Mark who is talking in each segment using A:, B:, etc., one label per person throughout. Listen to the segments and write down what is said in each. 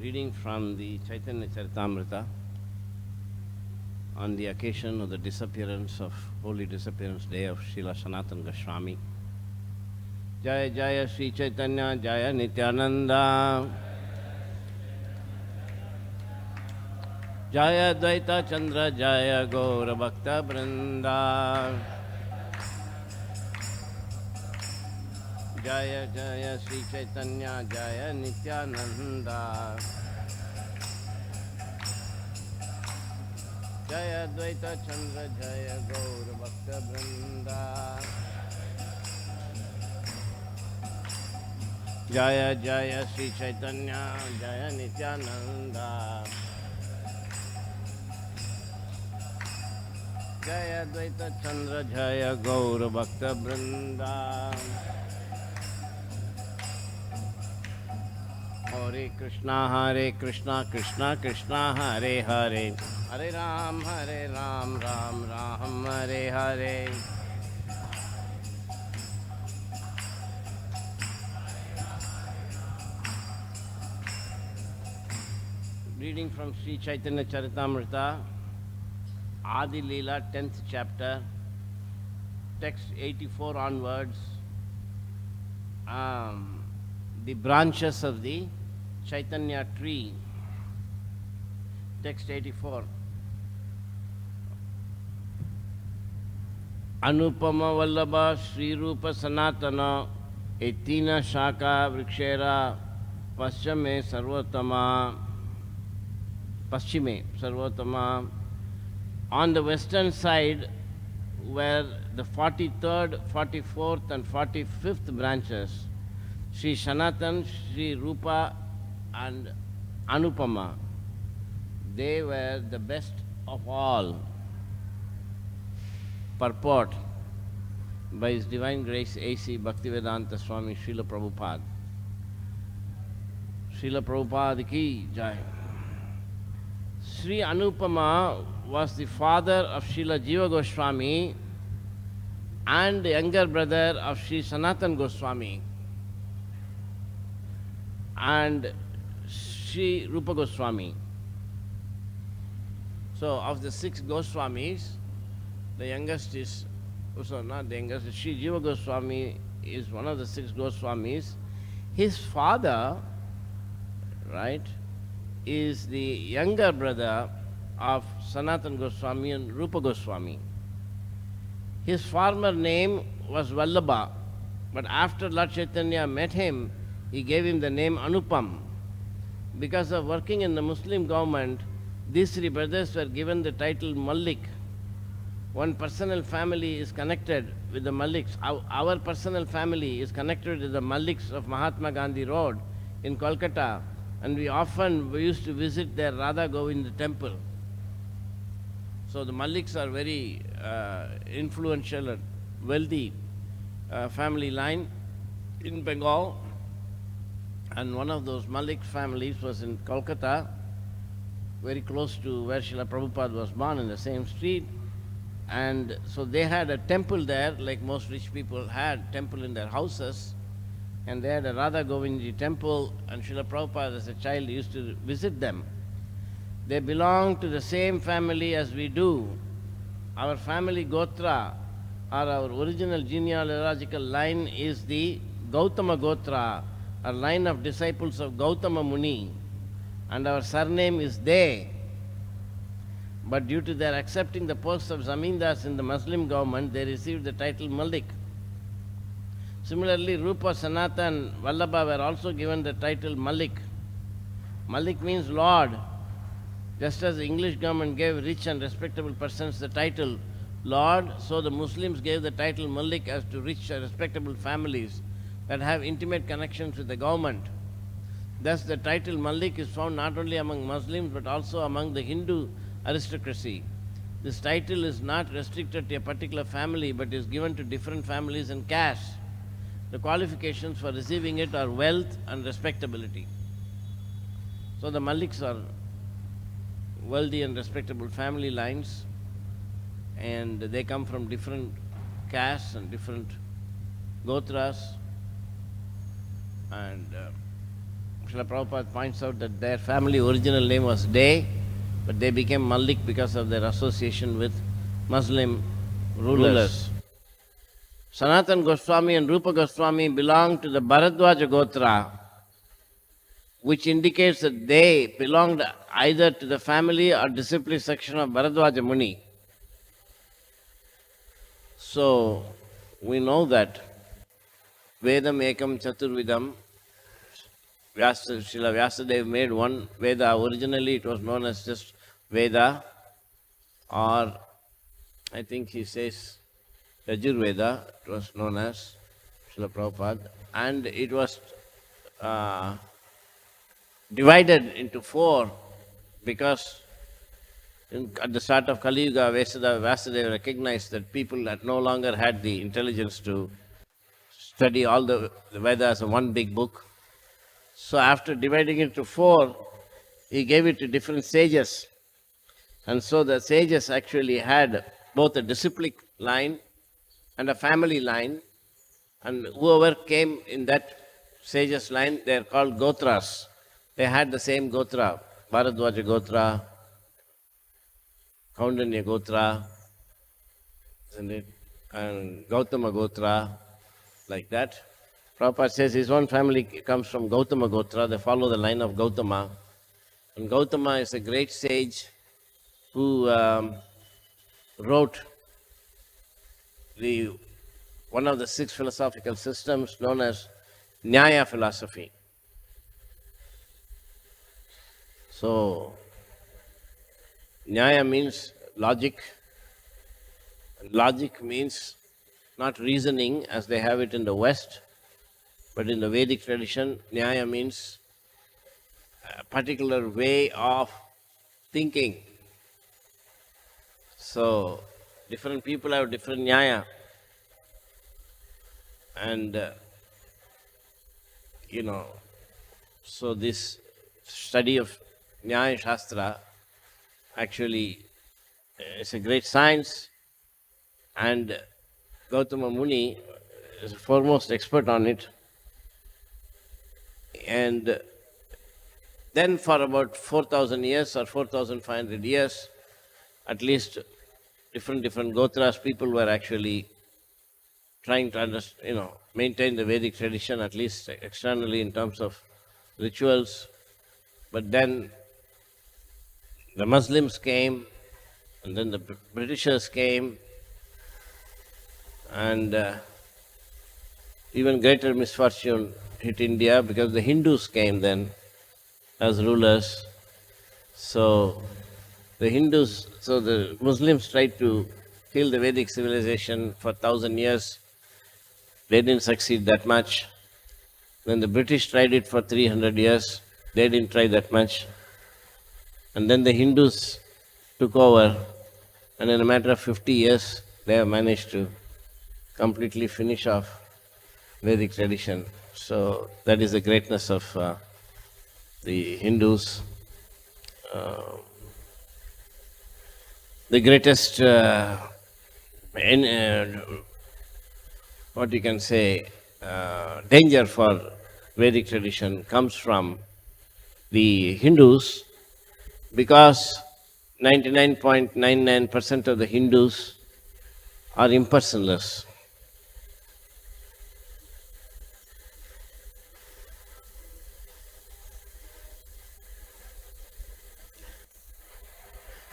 A: Reading from the Chaitanya Charitamrita on the occasion of the holy disappearance day of Srila Sanatana Goswami. Jaya Jaya Sri Chaitanya Jaya Nityananda Jaya Dvaita Chandra Jaya Gaura Bhakta Vrinda Jaya Jaya Sri Chaitanya Jaya Nityananda Jaya Dvaita Chandra Jaya Gaura Bhakta Vrinda Jaya Jaya Sri Chaitanya Jaya Nityananda Jaya Dvaita Chandra Jaya Gaura Bhakta Vrinda Hare Krishna Krishna Krishna Hare Hare Hare Ram Ram Ram Hare Hare Reading from Sri Chaitanya Charitamrita, Aadi Lila, 10th chapter, text 84 onwards, the branches of the Chaitanya tree, text 84. Anupama Vallabha Sri Rupa Sanatana Etina Shaka Vrikshera Paschame Sarvatama. On the western side were the 43rd, 44th and 45th branches, Sri Sanatan, Sri Rupa and Anupama. They were the best of all. Purport by His Divine Grace A.C. Bhaktivedanta Swami Srila Prabhupada. Srila Prabhupada ki jai. Sri Anupama was the father of Srila Jiva Goswami and the younger brother of Sri Sanatan Goswami and Sri Rupa Goswami. So, of the 6 Goswamis, the youngest is, not the youngest, Sri Jiva Goswami is one of the 6 Goswamis. His father, right, is the younger brother of Sanatan Goswami and Rupa Goswami. His former name was Vallabha, but after Lord Chaitanya met him, he gave him the name Anupam. Because of working in the Muslim government, these 3 brothers were given the title Malik. One personal family is connected with the Maliks. Our personal family is connected with the Maliks of Mahatma Gandhi Road in Kolkata, and we used to visit their Radha Govind temple. So the Maliks are very influential and wealthy family line in Bengal. And one of those Malik families was in Kolkata, very close to where Srila Prabhupada was born, in the same street. And so they had a temple there, like most rich people had temple in their houses. And they had a Radha Govindji temple, and Srila Prabhupada as a child used to visit them. They belong to the same family as we do. Our family Gotra, or our original genealogical line, is the Gautama Gotra, a line of disciples of Gautama Muni, and our surname is De. But due to their accepting the post of Zamindars in the Muslim government, they received the title Malik. Similarly, Rupa, Sanatan, Vallabha were also given the title Malik. Malik means Lord. Just as the English government gave rich and respectable persons the title Lord, so the Muslims gave the title Malik as to rich and respectable families that have intimate connections with the government. Thus, the title Malik is found not only among Muslims but also among the Hindu aristocracy. This title is not restricted to a particular family but is given to different families and castes. The qualifications for receiving it are wealth and respectability. So the Maliks are wealthy and respectable family lines, and they come from different castes and different gotras, and Srila Prabhupada points out that their family original name was Day, but they became Malik because of their association with Muslim rulers. Sanatan Goswami and Rupa Goswami belong to the Bharadwaja Gotra, which indicates that they belonged either to the family or disciple section of Bharadwaja Muni. So, we know that Vedam Ekam Chaturvidam, Srila Vyasadeva made one Veda. Originally it was known as just Veda, or I think he says Yajurveda, it was known as Srila Prabhupada, and it was divided into four because at the start of Kali Yuga, Vyasadeva recognized that people that no longer had the intelligence to study all the Vedas in one big book. So after dividing it into four, he gave it to different sages. And so the sages actually had both a disciplic line and a family line. And whoever came in that sages line, they are called Gotras. They had the same Gotra, Bharadwaja Gotra, Kaundanya Gotra, isn't it? And Gautama Gotra, like that. Prabhupada says his own family comes from Gautama Gotra. They follow the line of Gautama. And Gautama is a great sage who wrote one of the 6 philosophical systems known as Nyaya philosophy. So, Nyaya means logic. Logic means not reasoning as they have it in the West, but in the Vedic tradition, Nyaya means a particular way of thinking. So, different people have different Nyaya. And, so this study of Nyaya Shastra actually is a great science, and Gautama Muni is the foremost expert on it. And then for about 4,000 years or 4,500 years, at least different Gotras, people were actually trying to maintain the Vedic tradition, at least externally in terms of rituals. But then the Muslims came, and then the Britishers came, and even greater misfortune hit India because the Hindus came then as rulers. So the Muslims tried to kill the Vedic civilization for 1,000 years. They didn't succeed that much. Then the British tried it for 300 years. They didn't try that much. And then the Hindus took over, and in a matter of 50 years, they have managed to completely finish off Vedic tradition. So that is the greatness of the Hindus. The greatest, what you can say, danger for Vedic tradition comes from the Hindus, because 99.99% of the Hindus are impersonalists.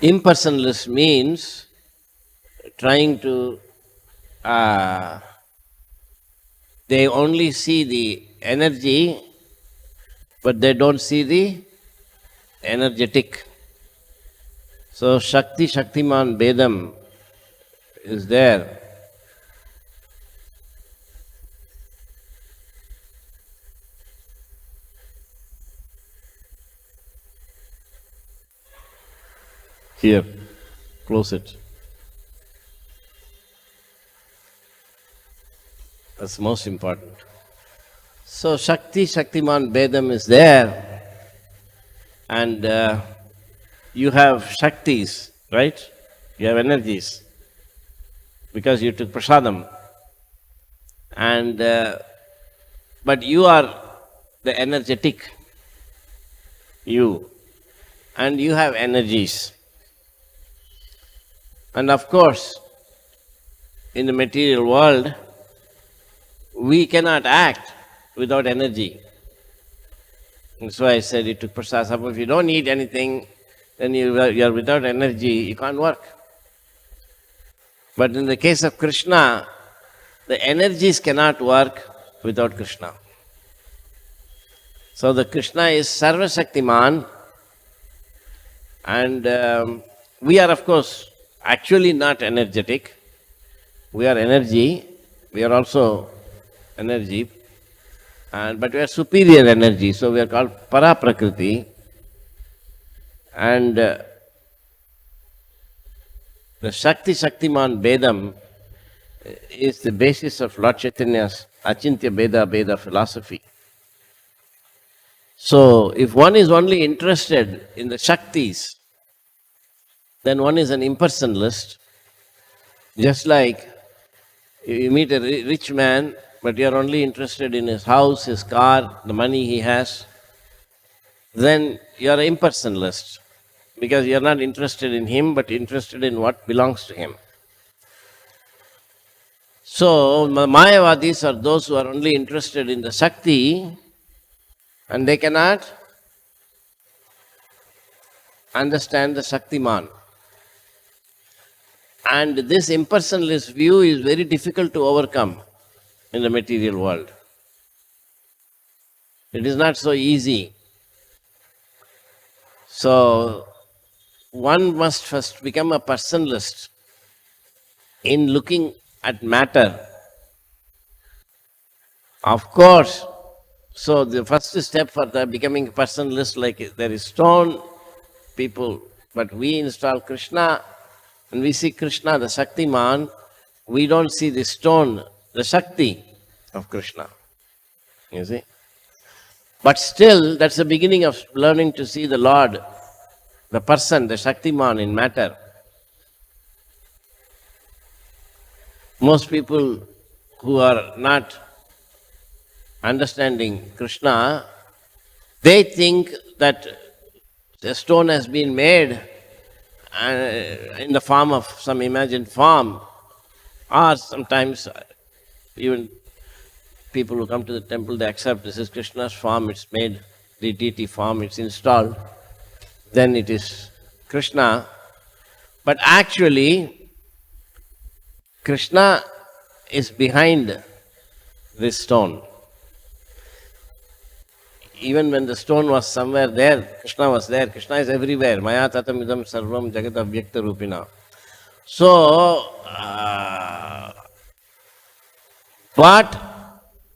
A: Impersonalist means trying to, they only see the energy, but they don't see the energetic. So Shakti, Shaktiman, Bedam is there. Here, close it. That's most important. So Shakti, Shaktiman, Bedam is there, and you have Shaktis, right? You have energies, because you took prasadam. And but you are the energetic. you, and you have energies. And of course, in the material world, we cannot act without energy. That's why I said it took prasad. Suppose if you don't eat anything, then you are without energy, you can't work. But in the case of Krishna, the energies cannot work without Krishna. So the Krishna is Sarva Shaktiman, and we are of course actually not energetic. We are energy, we are also energy, but we are superior energy, so we are called Para-Prakriti. And the Shakti Shaktiman Bedam is the basis of Lord Chaitanya's Achintya Beda philosophy. So, if one is only interested in the Shaktis, then one is an impersonalist. Just like you meet a rich man, but you are only interested in his house, his car, the money he has, then you are an impersonalist, because you are not interested in him, but interested in what belongs to him. So, Mayavadis are those who are only interested in the Shakti, and they cannot understand the Shaktiman. And this impersonalist view is very difficult to overcome in the material world. It is not so easy. So, one must first become a personalist in looking at matter. Of course, so the first step for the becoming a personalist, like there is stone, people, but we install Krishna, and we see Krishna, the Shaktiman, we don't see the stone, the Shakti of Krishna. You see? But still, that's the beginning of learning to see the Lord, the person, the Shaktiman in matter. Most people who are not understanding Krishna, they think that the stone has been made in the form of some imagined form, or sometimes even people who come to the temple, they accept this is Krishna's form, it's made, the deity form, it's installed, then it is Krishna. But actually, Krishna is behind this stone. Even when the stone was somewhere there, Krishna was there. Krishna is everywhere. Maya tatam idam sarvam jagat avyakta rupina. So, but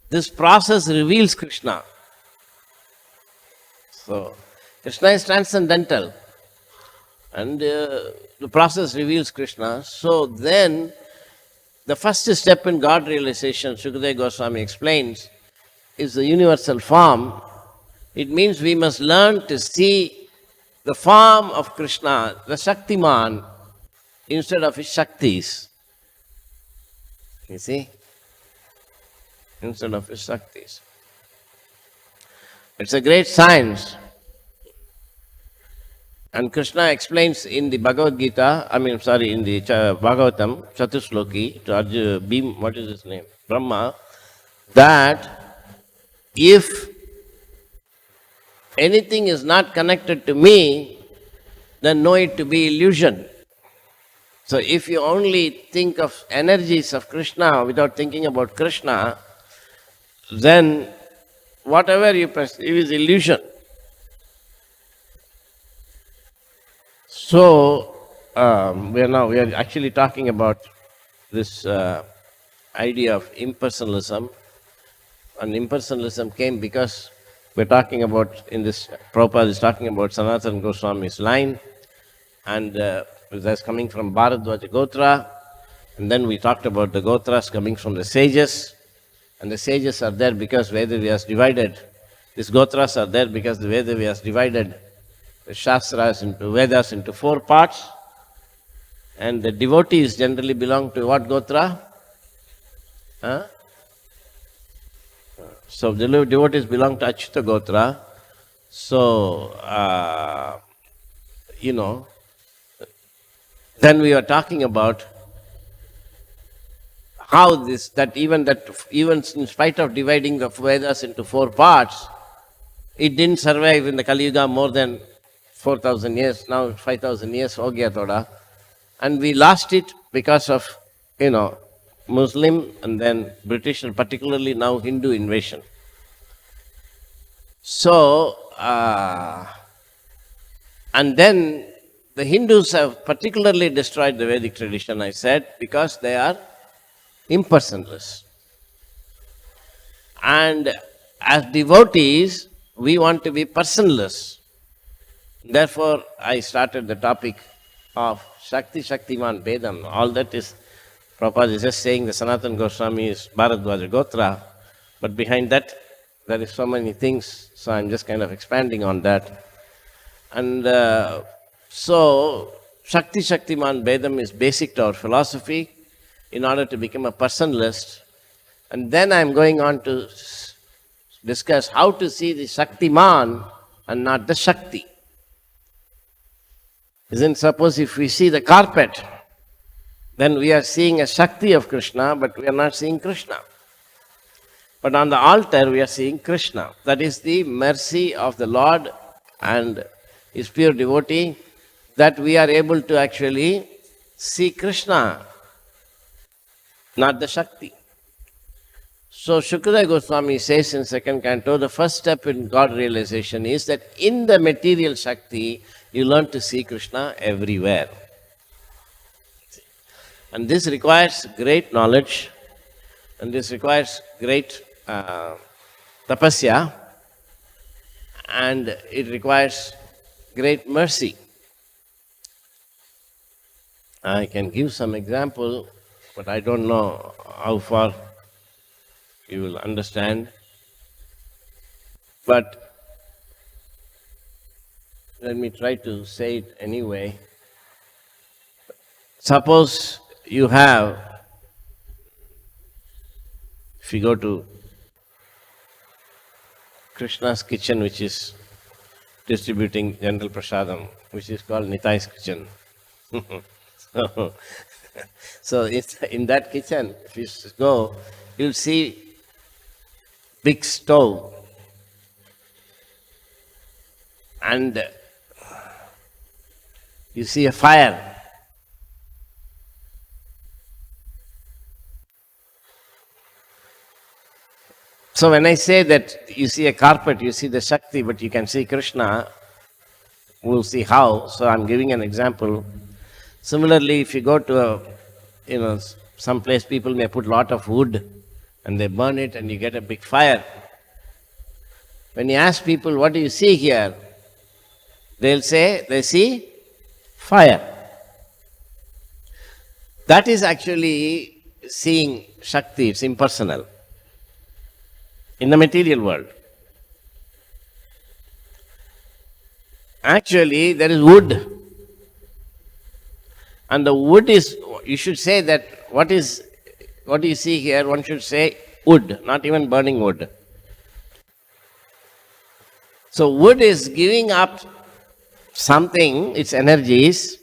A: this process reveals Krishna. So, Krishna is transcendental, and the process reveals Krishna. So then, the first step in God realization, Sukadeva Goswami explains, is the universal form. It means we must learn to see the form of Krishna, the Shaktiman, instead of his Shaktis. You see? Instead of his Shaktis. It's a great science. And Krishna explains in the Bhagavad-gita, in the Bhagavatam, Chatushloki, to Bhim, what is his name? Brahma, that if anything is not connected to me, then know it to be illusion. So if you only think of energies of Krishna without thinking about Krishna, then whatever you perceive is illusion. So we are actually talking about this idea of impersonalism, and impersonalism came because we're talking about, in this, Prabhupada is talking about Sanatana Goswami's line, and that's coming from Bharadwaja Gotra, and then we talked about the Gotras coming from the sages, and the sages are there because Vedavyas divided. These Gotras are there because the Vedavyas divided the Shastras into Vedas into 4 parts, and the devotees generally belong to what Gotra? So the devotees belong to Achyuta Gotra. So, then we are talking about how even in spite of dividing the Vedas into four parts, it didn't survive in the Kali Yuga more than 4,000 years. Now 5,000 years ho gaya thoda. And we lost it because of, Muslim and then British and particularly now Hindu invasion. So, and then the Hindus have particularly destroyed the Vedic tradition, I said, because they are impersonalists. And as devotees, we want to be personless. Therefore, I started the topic of Shakti Shaktiman Vedam. All that is, Prabhupada is just saying the Sanatana Goswami is Bharadwaja Gotra, but behind that, there is so many things, so I'm just kind of expanding on that. And so, Shakti Shaktiman Vedam is basic to our philosophy in order to become a personalist. And then I'm going on to discuss how to see the Shaktiman and not the Shakti. Isn't suppose if we see the carpet, then we are seeing a Shakti of Krishna, but we are not seeing Krishna. But on the altar, we are seeing Krishna. That is the mercy of the Lord and His pure devotee, that we are able to actually see Krishna, not the Shakti. So Shukadeva Goswami says in second canto, the first step in God realization is that in the material Shakti, you learn to see Krishna everywhere. And this requires great knowledge, and this requires great tapasya, and it requires great mercy. I can give some example, but I don't know how far you will understand. But let me try to say it anyway. Suppose you have, if you go to Krishna's kitchen, which is distributing general prasadam, which is called Nitai's kitchen. So in that kitchen, if you go, you'll see big stove, and you see a fire. So when I say that you see a carpet, you see the Shakti, but you can see Krishna, we'll see how. So I'm giving an example. Similarly, if you go to some place, people may put a lot of wood and they burn it and you get a big fire. When you ask people, what do you see here? They'll say, they see fire. That is actually seeing Shakti, it's impersonal. In the material world. Actually, there is wood. And the wood is, you should say that, what do you see here? One should say wood, not even burning wood. So wood is giving up something, its energies,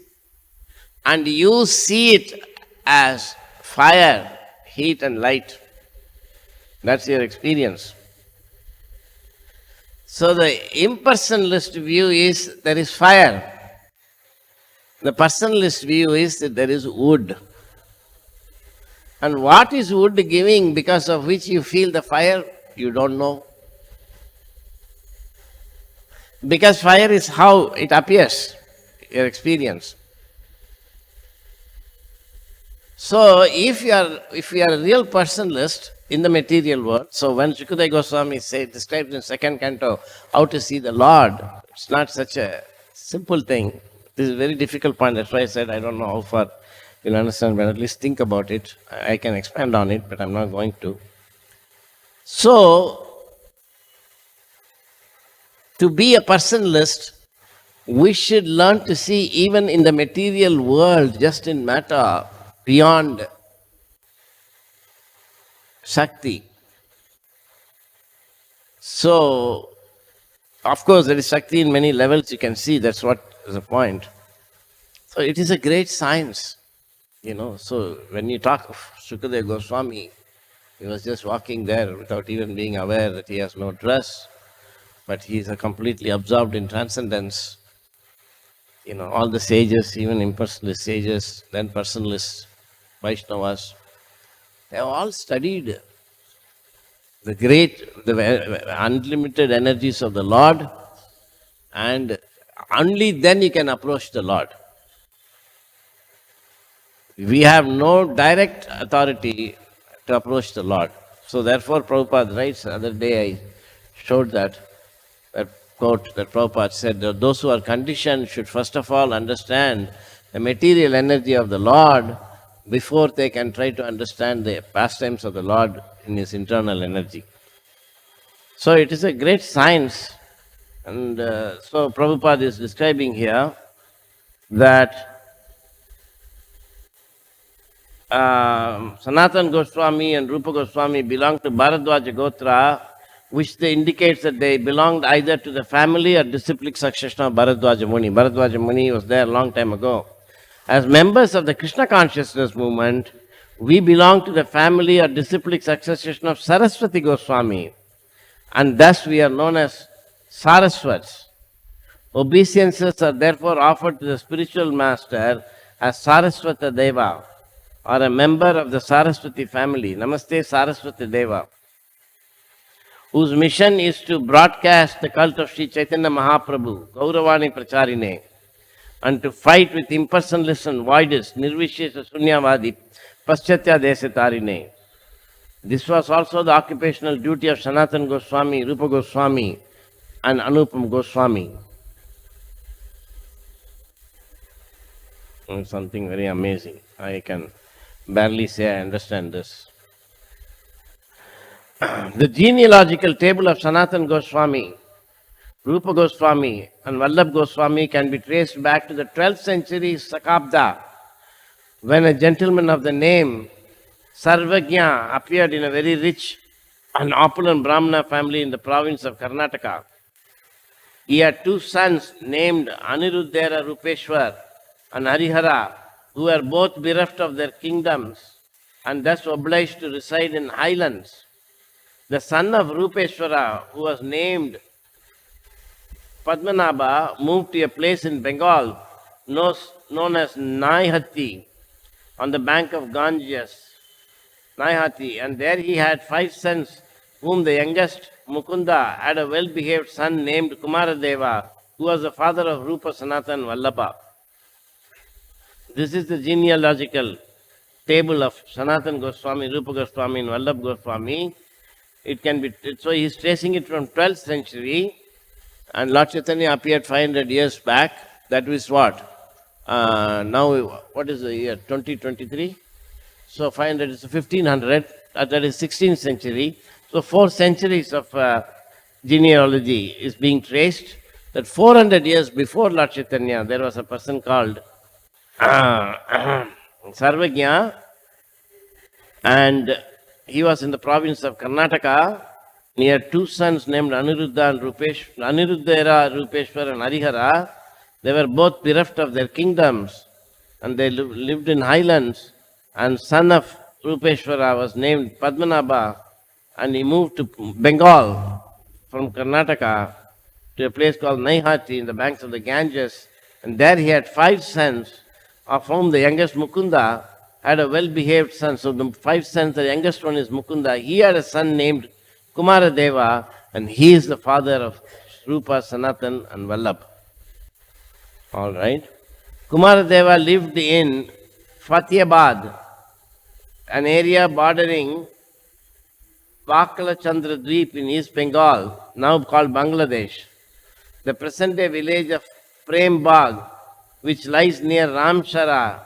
A: and you see it as fire, heat and light. That's your experience. So the impersonalist view is there is fire. The personalist view is that there is wood. And what is wood giving because of which you feel the fire? You don't know. Because fire is how it appears, your experience. So if you are a real personalist in the material world, so when Shukadeva Goswami describes in second canto how to see the Lord, it's not such a simple thing. This is a very difficult point. That's why I said I don't know how far you'll understand, but at least think about it. I can expand on it, but I'm not going to. So, to be a personalist, we should learn to see even in the material world, just in matter, beyond Shakti. So, Of course, there is Shakti in many levels, you can see, that's what is the point. So it is a great science, So when you talk of Sukadeva Goswami, he was just walking there without even being aware that he has no dress, but he is completely absorbed in transcendence. All the sages, even impersonalist sages, then personalist Vaishnavas, they have all studied the unlimited energies of the Lord, and only then you can approach the Lord. We have no direct authority to approach the Lord. So therefore Prabhupada writes, the other day I showed that quote that Prabhupada said, that those who are conditioned should first of all understand the material energy of the Lord before they can try to understand the pastimes of the Lord in his internal energy. So it is a great science. And so Prabhupada is describing here that Sanatana Goswami and Rupa Goswami belong to Bharadwaja Gotra, which indicates that they belonged either to the family or disciplic succession of Bharadwaja Muni. Bharadwaja Muni was there a long time ago. As members of the Krishna consciousness movement, we belong to the family or disciplic succession of Saraswati Goswami, and thus we are known as Saraswats. Obeisances are therefore offered to the spiritual master as Saraswata Deva, or a member of the Saraswati family, Namaste Saraswati Deva, whose mission is to broadcast the cult of Sri Chaitanya Mahaprabhu, Gauravani Pracharine, and to fight with impersonalists and voidists, Nirvishesha Sunyavadi, Paschatya Desatarine. This was also the occupational duty of Sanatana Goswami, Rupa Goswami, and Anupam Goswami. Something very amazing. I can barely say I understand this. The genealogical table of Sanatana Goswami, Rupa Goswami, and Vallabh Goswami can be traced back to the 12th century Sakabda, when a gentleman of the name Sarvagya appeared in a very rich and opulent Brahmana family in the province of Karnataka. He had two sons named Aniruddhera Rupeshwar and Harihara, who were both bereft of their kingdoms and thus obliged to reside in highlands. The son of Rupeshwara, who was named Padmanabha, moved to a place in Bengal known as Naihati on the bank of Ganges, Naihati, and there he had 5 sons, whom the youngest, Mukunda, had a well-behaved son named Kumaradeva, who was the father of Rupa, Sanatana, Vallabha. This is the genealogical table of Sanatana Goswami, Rupa Goswami, and Vallabh Goswami. It can be, so he is tracing it from 12th century, and Lord Chaitanya appeared 500 years back. That is what? Now, what is the year? 2023? So 500 is 1500, that is 16th century. So 4 centuries of genealogy is being traced. That 400 years before Lord Chaitanya, there was a person called Sarvagya, and he was in the province of Karnataka. He had 2 sons named Aniruddhera Rupeshwar and Harihara. They were both bereft of their kingdoms, and they lived in highlands. And son of Rupeshwara was named Padmanabha, and he moved to Bengal from Karnataka to a place called Naihati in the banks of the Ganges, and there he had 5 sons, of whom the youngest Mukunda had a well-behaved son. So the 5 sons, the youngest one is Mukunda. He had a son named Kumaradeva, and he is the father of Rupa, Sanatan, and Vallabh. All right. Kumaradeva lived in Fatihabad, an area bordering Vakalachandra Dweep in East Bengal, now called Bangladesh. The present-day village of Prembagh, which lies near Ramshara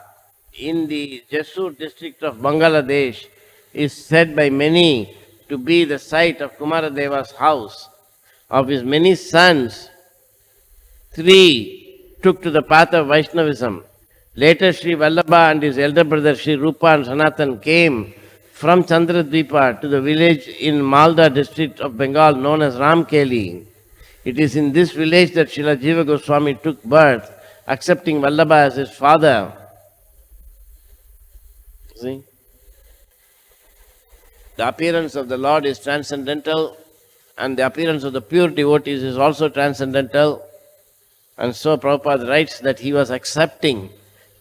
A: in the Jessore district of Bangladesh, is said by many to be the site of Kumaradeva's house. Of his many sons, 3 took to the path of Vaishnavism. Later, Sri Vallabha and his elder brother Sri Rupa and Sanatan came from Chandradvipa to the village in Malda district of Bengal known as Ramkeli. It is in this village that Srila Jiva Goswami took birth, accepting Vallabha as his father. See? The appearance of the Lord is transcendental, and the appearance of the pure devotees is also transcendental. And so Prabhupada writes that he was accepting,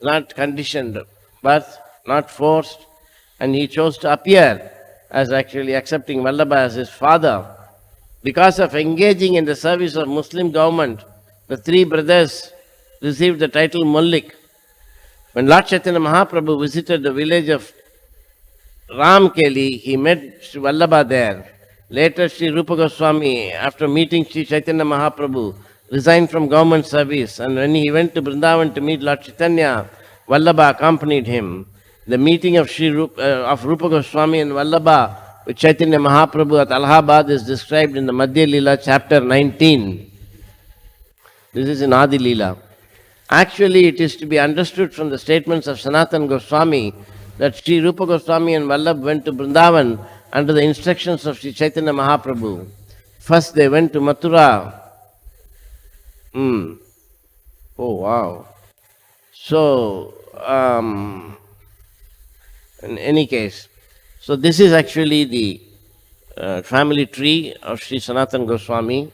A: not conditioned, birth, not forced, and he chose to appear as actually accepting Vallabha as his father. Because of engaging in the service of Muslim government, the three brothers received the title Mullik. When Lord Chaitanya Mahaprabhu visited the village of Ramkeli, he met Sri Vallabha there. Later, Sri Rupa Goswami, after meeting Sri Chaitanya Mahaprabhu, resigned from government service, and when he went to Vrindavan to meet Lord Chaitanya, Vallabha accompanied him. The meeting of Rupa Goswami and Vallabha with Chaitanya Mahaprabhu at Allahabad is described in the Madhya Lila, chapter 19. This is in Aadi Lila. Actually, it is to be understood from the statements of Sanatana Goswami that Sri Rupa Goswami and Vallabh went to Vrindavan under the instructions of Sri Chaitanya Mahaprabhu. First they went to Mathura. Oh wow. So, in any case, so this is actually the family tree of Sri Sanatana Goswami,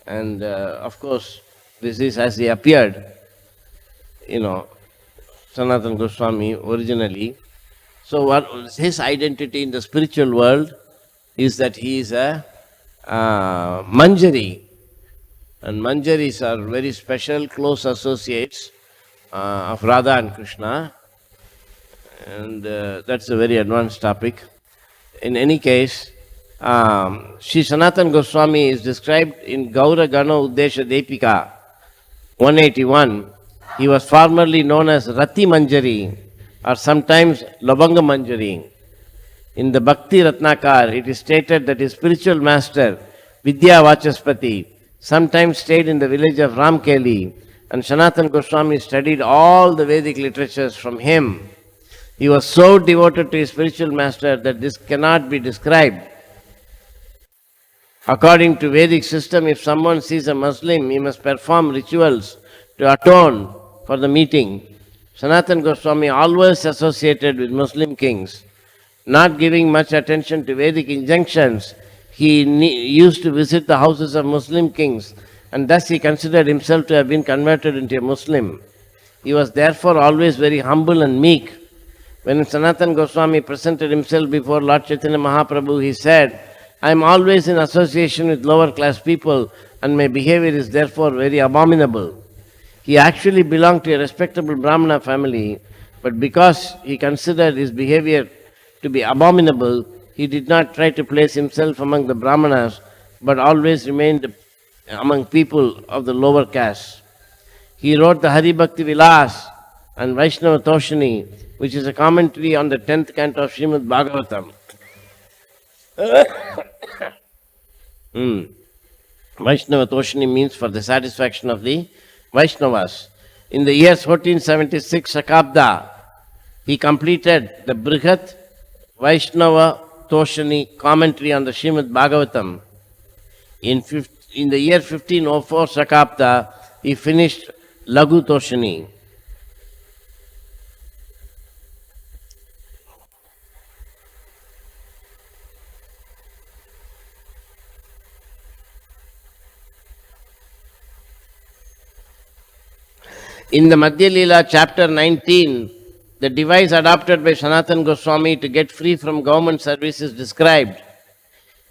A: and of course this is as he appeared, Sanatana Goswami originally. So what his identity in the spiritual world is that he is a Manjari, and Manjaris are very special, close associates of Radha and Krishna, and that's a very advanced topic. In any case, Sri Sanatana Goswami is described in Gaura Gana Uddesha Depika 181. He was formerly known as Rati Manjari or sometimes Labanga Manjari. In the Bhakti Ratnakar, it is stated that his spiritual master, Vidya Vachaspati, sometimes stayed in the village of Ramkeli, and Sanatana Goswami studied all the Vedic literatures from him. He was so devoted to his spiritual master that this cannot be described. According to Vedic system, if someone sees a Muslim, he must perform rituals to atone for the meeting. Sanatana Goswami always associated with Muslim kings. Not giving much attention to Vedic injunctions, he used to visit the houses of Muslim kings, and thus he considered himself to have been converted into a Muslim. He was therefore always very humble and meek. When Sanatana Goswami presented himself before Lord Chaitanya Mahaprabhu, he said, I am always in association with lower class people, and my behavior is therefore very abominable. He actually belonged to a respectable Brahmana family, but because he considered his behavior to be abominable, he did not try to place himself among the Brahmanas, but always remained among people of the lower caste. He wrote the Hari Bhakti Vilas and Vaishnava Toshani, which is a commentary on the 10th canto of Srimad Bhagavatam. Vaishnava Toshani means for the satisfaction of the Vaishnavas. In the years 1476 Shakabda, he completed the Brihat Vaishnava Toshani commentary on the Srimad Bhagavatam. In the year 1504 Shakabda, he finished Laghu Toshani. In the Madhya Lila, chapter 19, the device adopted by Sanatana Goswami to get free from government service is described.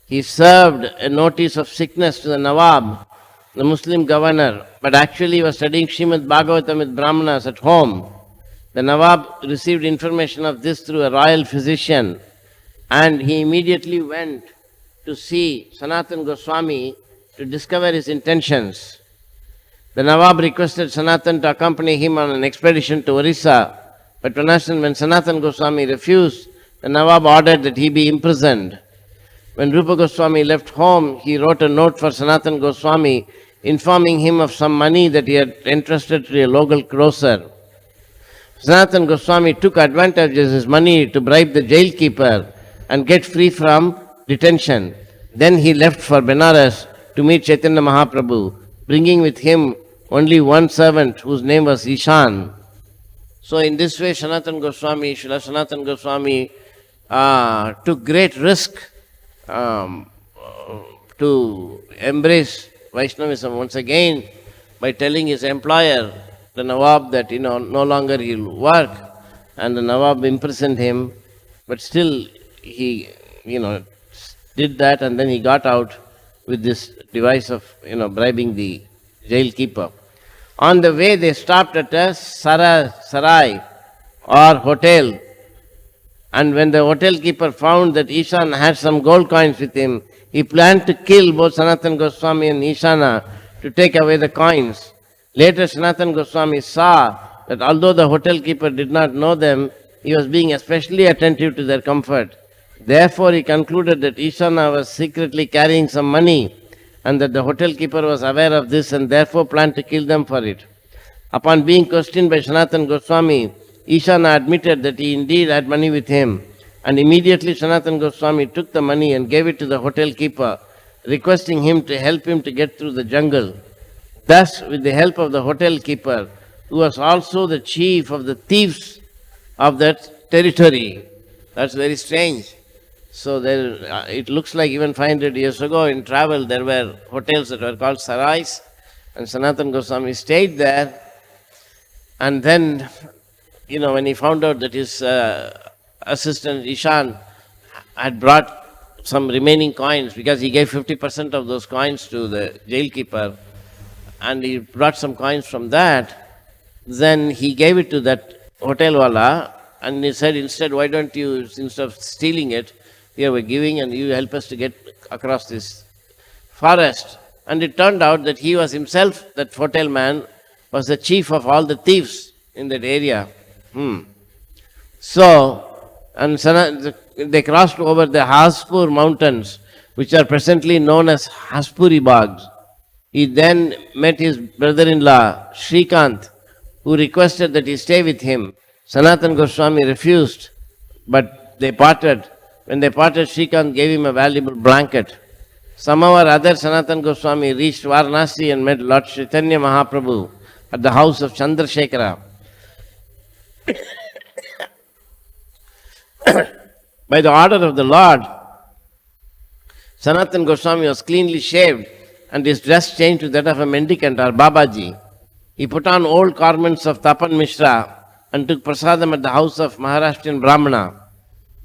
A: He served a notice of sickness to the Nawab, the Muslim governor, but actually was studying Srimad Bhagavatam with Brahmanas at home. The Nawab received information of this through a royal physician, and he immediately went to see Sanatana Goswami to discover his intentions. The Nawab requested Sanatana to accompany him on an expedition to Orissa, but when Sanatana Goswami refused, the Nawab ordered that he be imprisoned. When Rupa Goswami left home, he wrote a note for Sanatana Goswami informing him of some money that he had entrusted to a local grocer. Sanatana Goswami took advantage of his money to bribe the jailkeeper and get free from detention. Then he left for Benares to meet Chaitanya Mahaprabhu, bringing with him only one servant whose name was Ishan. So in this way, Srila Sanatana Goswami took great risk to embrace Vaishnavism once again by telling his employer, the Nawab, that no longer he'll work, and the Nawab imprisoned him, but still he did that, and then he got out with this device of bribing the jailkeeper. On the way, they stopped at a sarai or hotel, and when the hotel keeper found that Ishan had some gold coins with him, he planned to kill both Sanatana Goswami and Ishana to take away the coins. Later, Sanatana Goswami saw that although the hotel keeper did not know them, he was being especially attentive to their comfort. Therefore, he concluded that Ishana was secretly carrying some money, and that the hotel keeper was aware of this and therefore planned to kill them for it. Upon being questioned by Sanatana Goswami, Ishana admitted that he indeed had money with him, and immediately Sanatana Goswami took the money and gave it to the hotel keeper, requesting him to help him to get through the jungle. Thus, with the help of the hotel keeper, who was also the chief of the thieves of that territory. That's very strange. So there, it looks like even 500 years ago in travel there were hotels that were called sarais, and Sanatana Goswami stayed there, and then when he found out that his assistant Ishan had brought some remaining coins, because he gave 50% of those coins to the jailkeeper, and he brought some coins from that, then he gave it to that hotel wala, and he said, instead, why don't you, instead of stealing it, here we're giving and you help us to get across this forest. And it turned out that he was himself, that hotel man, was the chief of all the thieves in that area. So, and they crossed over the Haspur mountains, which are presently known as Haspuri Bags. He then met his brother-in-law, Shrikant, who requested that he stay with him. Sanatana Goswami refused, but they parted. When they parted, Shrikant gave him a valuable blanket. Somehow or other, Sanatana Goswami reached Varanasi and met Lord Chaitanya Mahaprabhu at the house of Chandrasekhara. By the order of the Lord, Sanatana Goswami was cleanly shaved and his dress changed to that of a mendicant or Babaji. He put on old garments of Tapan Mishra and took prasadam at the house of Maharashtrian Brahmana.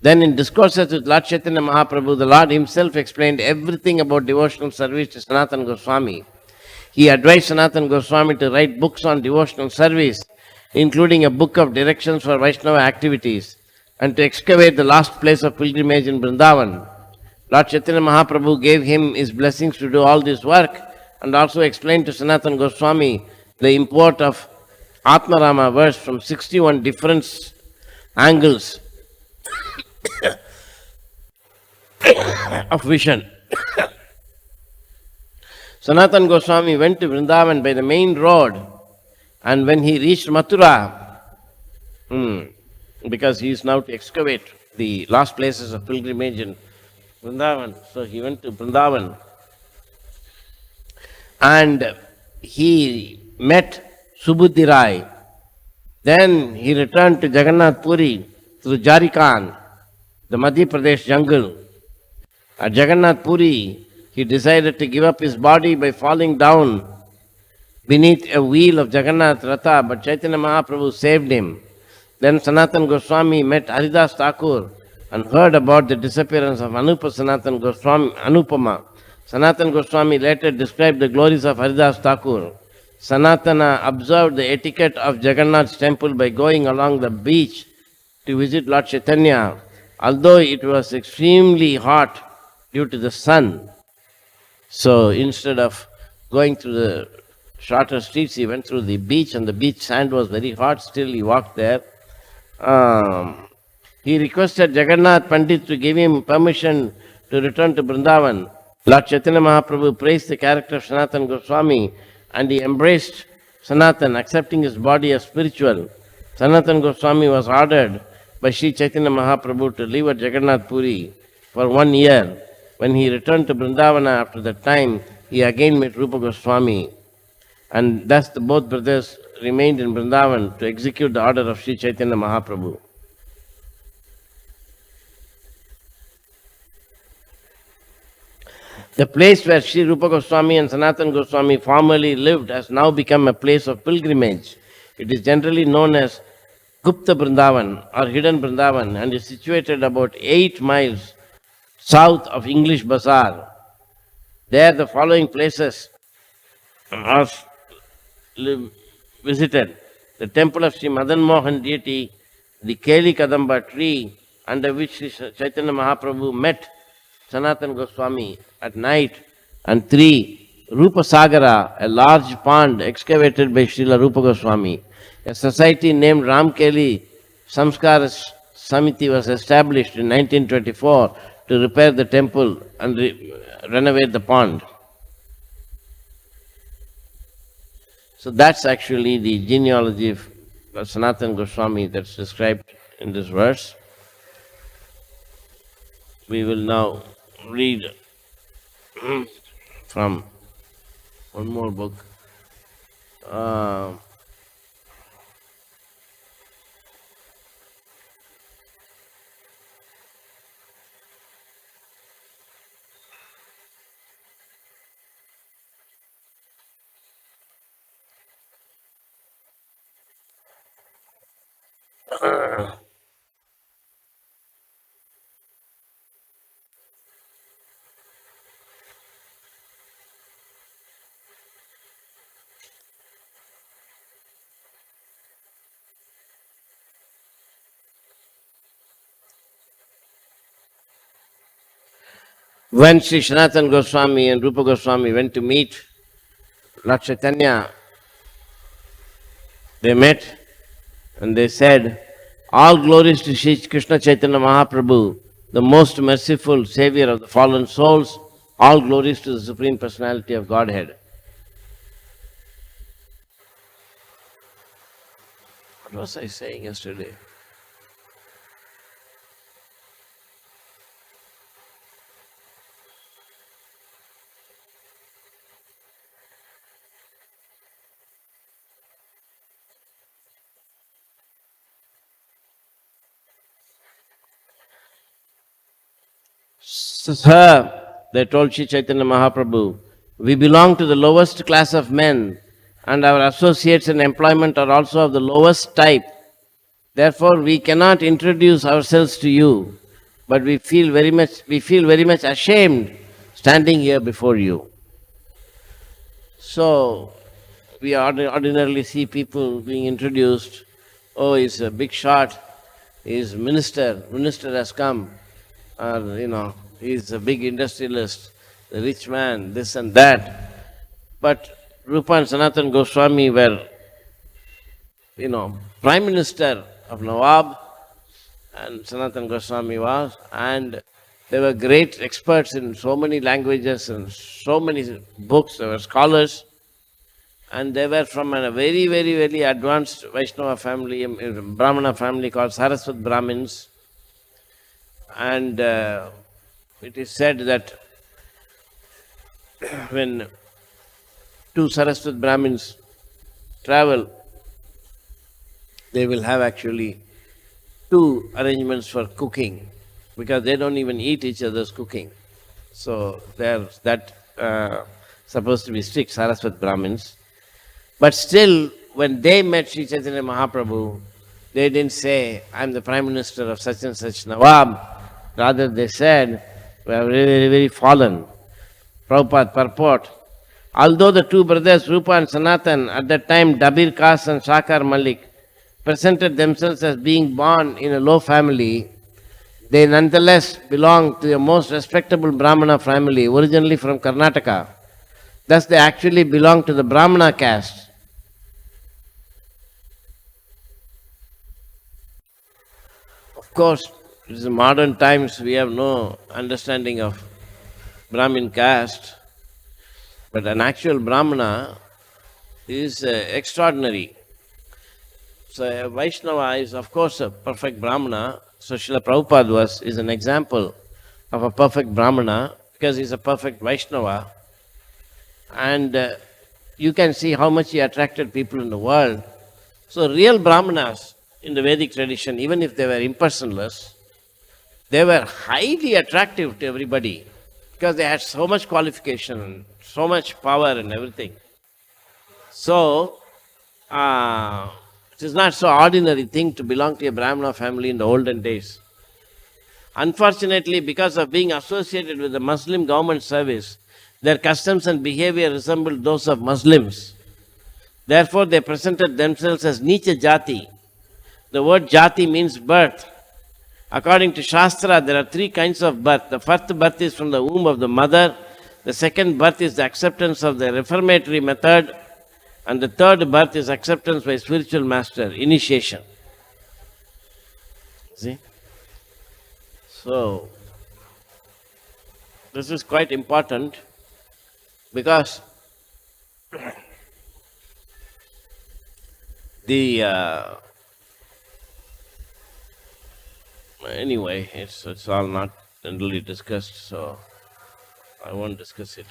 A: Then in discourses with Lord Chaitanya Mahaprabhu, the Lord himself explained everything about devotional service to Sanatana Goswami. He advised Sanatana Goswami to write books on devotional service, including a book of directions for Vaishnava activities, and to excavate the last place of pilgrimage in Vrindavan. Lord Chaitanya Mahaprabhu gave him his blessings to do all this work, and also explained to Sanatana Goswami the import of Atmarama verse from 61 different angles of vision. Sanatana Goswami went to Vrindavan by the main road, and when he reached Mathura, because he is now to excavate the last places of pilgrimage in Vrindavan, so he went to Vrindavan and he met Subudhi Rai. Then he returned to Jagannath Puri through Jarikan, the Madhya Pradesh jungle. At Jagannath Puri, he decided to give up his body by falling down beneath a wheel of Jagannath Ratha, but Chaitanya Mahaprabhu saved him. Then Sanatana Goswami met Haridas Thakur and heard about the disappearance of Anupama. Sanatana Goswami later described the glories of Haridas Thakur. Sanatana observed the etiquette of Jagannath's temple by going along the beach to visit Lord Chaitanya, although it was extremely hot due to the sun. So instead of going through the shorter streets, he went through the beach, and the beach sand was very hot. Still he walked there. He requested Jagannath Pandit to give him permission to return to Vrindavan. Lord Chaitanya Mahaprabhu praised the character of Sanatana Goswami, and he embraced Sanatana, accepting his body as spiritual. Sanatana Goswami was ordered by Sri Chaitanya Mahaprabhu to live at Jagannath Puri for 1 year. When he returned to Vrindavana after that time, he again met Rupa Goswami, and thus the both brothers remained in Vrindavan to execute the order of Sri Chaitanya Mahaprabhu. The place where Sri Rupa Goswami and Sanatana Goswami formerly lived has now become a place of pilgrimage. It is generally known as Gupta Vrindavan or Hidden Vrindavan and is situated about 8 miles south of English Bazaar. There the following places are visited: the temple of Sri Madan Mohan deity, the Keli Kadamba tree under which Sri Chaitanya Mahaprabhu met Sanatana Goswami at night, and 3. Rupa Sagara, a large pond excavated by Srila Rupa Goswami. A society named Ramkeli Samskara Samiti was established in 1924 to repair the temple and renovate the pond. So that's actually the genealogy of Sanatana Goswami that's described in this verse. We will now read from one more book. When Sri Sanatana Goswami and Rupa Goswami went to meet Lord Chaitanya, they met and they said, "All glories to Sri Krishna Chaitanya Mahaprabhu, the most merciful savior of the fallen souls. All glories to the Supreme Personality of Godhead." What was I saying yesterday? Sir, they told Sri Chaitanya Mahaprabhu, we belong to the lowest class of men, and our associates in employment are also of the lowest type. Therefore, we cannot introduce ourselves to you, but we feel very much ashamed standing here before you. So, we ordinarily see people being introduced. Oh, he's a big shot. He's minister. Minister has come. Or, he's a big industrialist, the rich man, this and that. But Rupa and Sanatana Goswami were, Prime Minister of Nawab, and Sanatana Goswami was, and they were great experts in so many languages and so many books. They were scholars, and they were from a very, very, very advanced Vaishnava family, Brahmana family called Saraswat Brahmins. And it is said that when two Saraswat Brahmins travel, they will have actually two arrangements for cooking, because they don't even eat each other's cooking. So they're supposed to be strict Saraswat Brahmins. But still, when they met Sri Chaitanya Mahaprabhu, they didn't say, I'm the Prime Minister of such and such Nawab. Rather, they said, we are very, very, very fallen. Prabhupada purport. Although the two brothers, Rupa and Sanatan, at that time Dabir Kas and Shakar Malik, presented themselves as being born in a low family, they nonetheless belong to a most respectable Brahmana family, originally from Karnataka. Thus, they actually belong to the Brahmana caste. Of course, in modern times we have no understanding of Brahmin caste, but an actual Brahmana is extraordinary. So a Vaishnava is of course a perfect Brahmana. So Srila Prabhupada is an example of a perfect Brahmana because he's a perfect Vaishnava. And you can see how much he attracted people in the world. So real Brahmanas in the Vedic tradition, even if they were impersonalists, they were highly attractive to everybody because they had so much qualification, so much power and everything. So, it is not so ordinary thing to belong to a Brahmana family in the olden days. Unfortunately, because of being associated with the Muslim government service, their customs and behavior resembled those of Muslims. Therefore, they presented themselves as Nicha Jati. The word Jati means birth. According to Shastra, there are three kinds of birth. The first birth is from the womb of the mother. The second birth is the acceptance of the reformatory method. And the third birth is acceptance by spiritual master, initiation. See? So, this is quite important because the anyway, it's all not generally discussed, so I won't discuss it.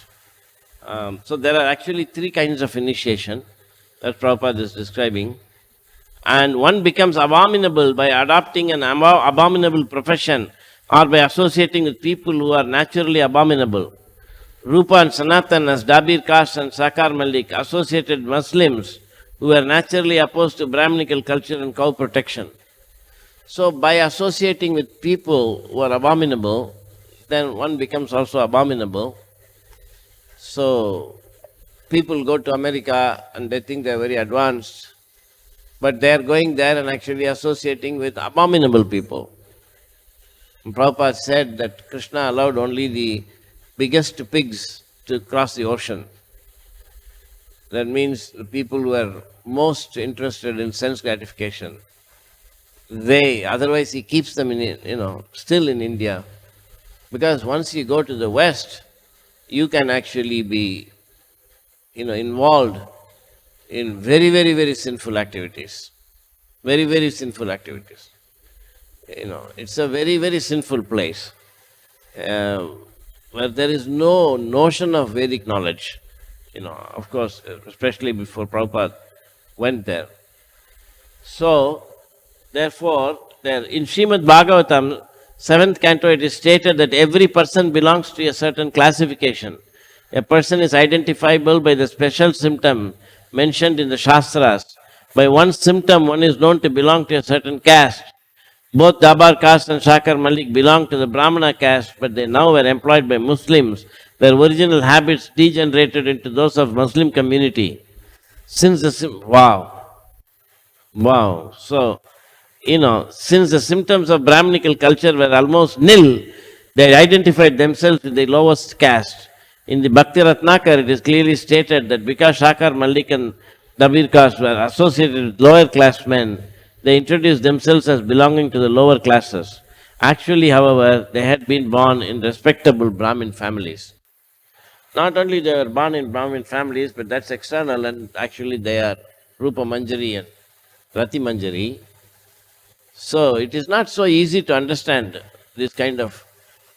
A: So there are actually three kinds of initiation that Prabhupada is describing. And one becomes abominable by adopting an abominable profession or by associating with people who are naturally abominable. Rupa and Sanatan as Dabir caste and Sakar Malik associated Muslims who were naturally opposed to Brahminical culture and cow protection. So by associating with people who are abominable, then one becomes also abominable. So people go to America and they think they are very advanced, but they are going there and actually associating with abominable people. And Prabhupada said that Krishna allowed only the biggest pigs to cross the ocean. That means the people who are most interested in sense gratification. Otherwise he keeps them in, still in India. Because once you go to the West, you can actually be, involved in very, very, very sinful activities. Very, very sinful activities. It's a very, very sinful place where there is no notion of Vedic knowledge. Of course, especially before Prabhupada went there. So, therefore, in Srimad Bhagavatam, 7th canto, it is stated that every person belongs to a certain classification. A person is identifiable by the special symptom mentioned in the Shastras. By one symptom, one is known to belong to a certain caste. Both Dabar caste and Shakar Malik belong to the Brahmana caste, but they now were employed by Muslims. Their original habits degenerated into those of Muslim community. Wow. So, since the symptoms of Brahminical culture were almost nil, they identified themselves with the lowest caste. In the Bhakti Ratnakar, it is clearly stated that because Shakar Malik and Dabir caste were associated with lower class men, they introduced themselves as belonging to the lower classes. Actually, however, they had been born in respectable Brahmin families. Not only they were born in Brahmin families, but that's external, and actually they are Rupa Manjari and Rati Manjari. So it is not so easy to understand this kind of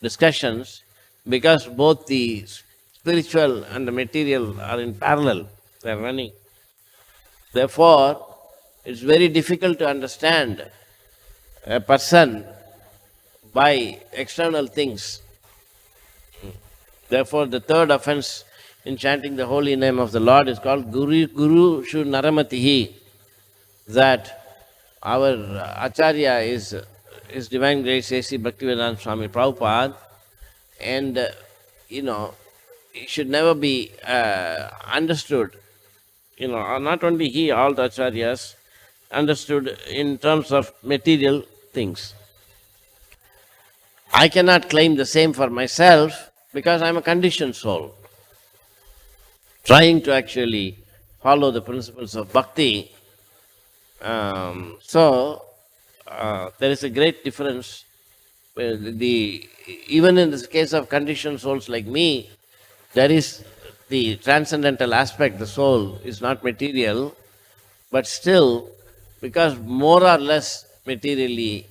A: discussions because both the spiritual and the material are in parallel, they are running. Therefore, it's very difficult to understand a person by external things. Therefore, the third offense in chanting the holy name of the Lord is called Guru Shu Naramatihi, that our Acharya is His Divine Grace A.C. Bhaktivedanta Swami Prabhupada, and it should never be understood, not only he, all the Acharyas, understood in terms of material things. I cannot claim the same for myself because I am a conditioned soul, trying to actually follow the principles of bhakti. So there is a great difference. Even in this case of conditioned souls like me, there is the transcendental aspect. The soul is not material, but still, because more or less materially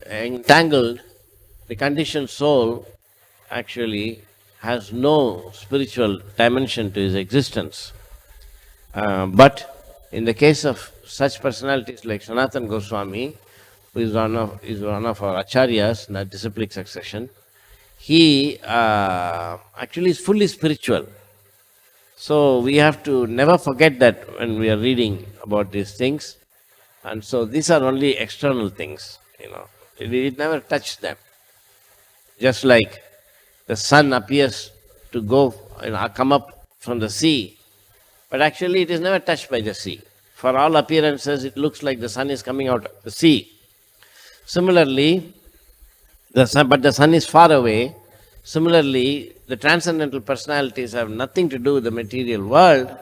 A: entangled, the conditioned soul actually has no spiritual dimension to his existence. But in the case of such personalities like Sanatana Goswami, who is one of our acharyas in the disciplic succession, he actually is fully spiritual. So we have to never forget that when we are reading about these things. And so these are only external things, It never touched them. Just like the sun appears to come up from the sea, but actually it is never touched by the sea. For all appearances, it looks like the sun is coming out of the sea. Similarly, but the sun is far away. Similarly, the transcendental personalities have nothing to do with the material world,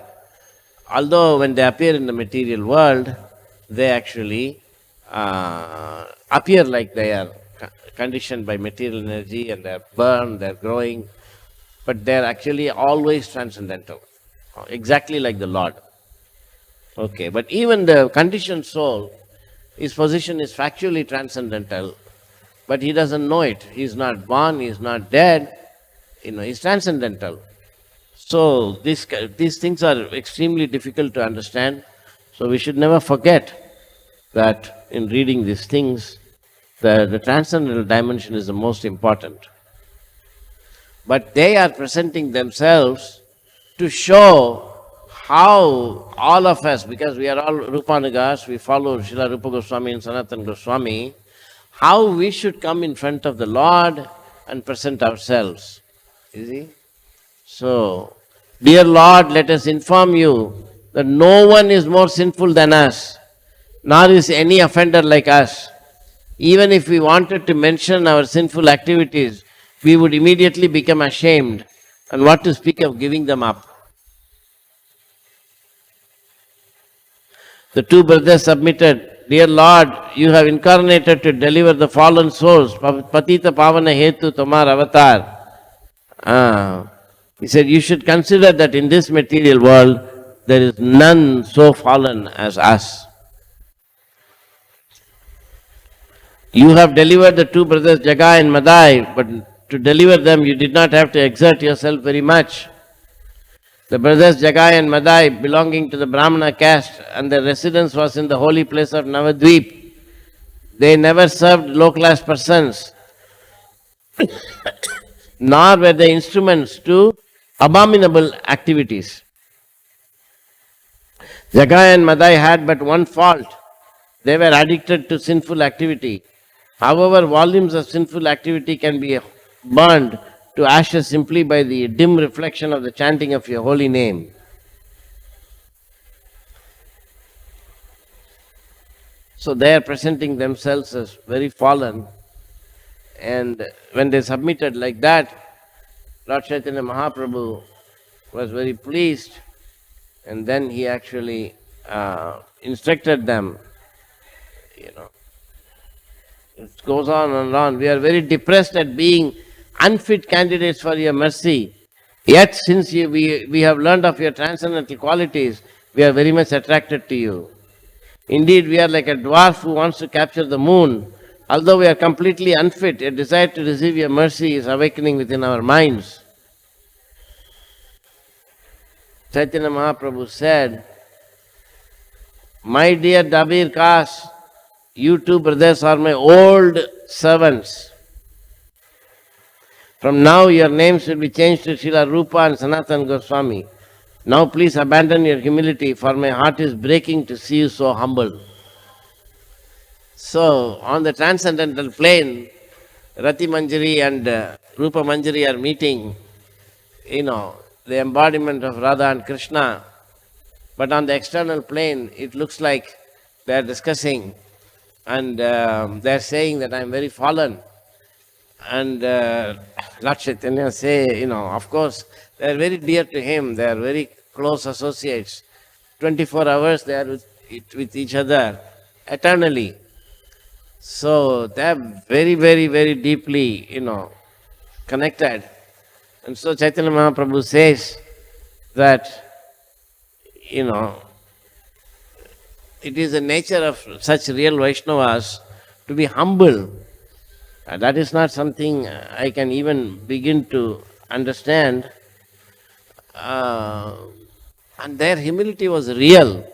A: although when they appear in the material world, they actually appear like they are conditioned by material energy and they are burned, they are growing, but they are actually always transcendental, exactly like the Lord. Okay, but even the conditioned soul, his position is factually transcendental, but he doesn't know it. He is not born, he is not dead, he is transcendental. So these things are extremely difficult to understand. So we should never forget that in reading these things, the transcendental dimension is the most important. But they are presenting themselves to show how all of us, because we are all Rupanugas, we follow Srila Rupa Goswami and Sanatana Goswami, how we should come in front of the Lord and present ourselves. You see? So, dear Lord, let us inform you that no one is more sinful than us, nor is any offender like us. Even if we wanted to mention our sinful activities, we would immediately become ashamed, and what to speak of giving them up. The two brothers submitted, Dear Lord, you have incarnated to deliver the fallen souls. Patita Pavana Hetu Tomar Avatar. He said, you should consider that in this material world, there is none so fallen as us. You have delivered the two brothers Jagai and Madai, but to deliver them you did not have to exert yourself very much. The brothers Jagai and Madai belonging to the Brahmana caste, and their residence was in the holy place of Navadvip. They never served low-class persons, nor were they instruments to abominable activities. Jagai and Madai had but one fault. They were addicted to sinful activity. However, volumes of sinful activity can be burned to ashes simply by the dim reflection of the chanting of your holy name. So they are presenting themselves as very fallen, and when they submitted like that, Lord Chaitanya Mahaprabhu was very pleased, and then he actually instructed them, It goes on and on. We are very depressed at being unfit candidates for your mercy. Yet, since we have learned of your transcendental qualities, we are very much attracted to you. Indeed, we are like a dwarf who wants to capture the moon. Although we are completely unfit, a desire to receive your mercy is awakening within our minds. Chaitanya Mahaprabhu said, My dear Dabir Kas, you two brothers are my old servants. From now your names will be changed to Srila Rupa and Sanatana Goswami. Now please abandon your humility, for my heart is breaking to see you so humble. So, on the transcendental plane, Rati Manjari and Rupa Manjari are meeting, the embodiment of Radha and Krishna. But on the external plane, it looks like they are discussing and they are saying that I am very fallen. And Lord Chaitanya say, of course, they are very dear to him, they are very close associates. 24 hours they are with each other eternally. So they are very, very, very deeply, connected. And so Chaitanya Mahaprabhu says that, it is the nature of such real Vaishnavas to be humble. That is not something I can even begin to understand, and their humility was real.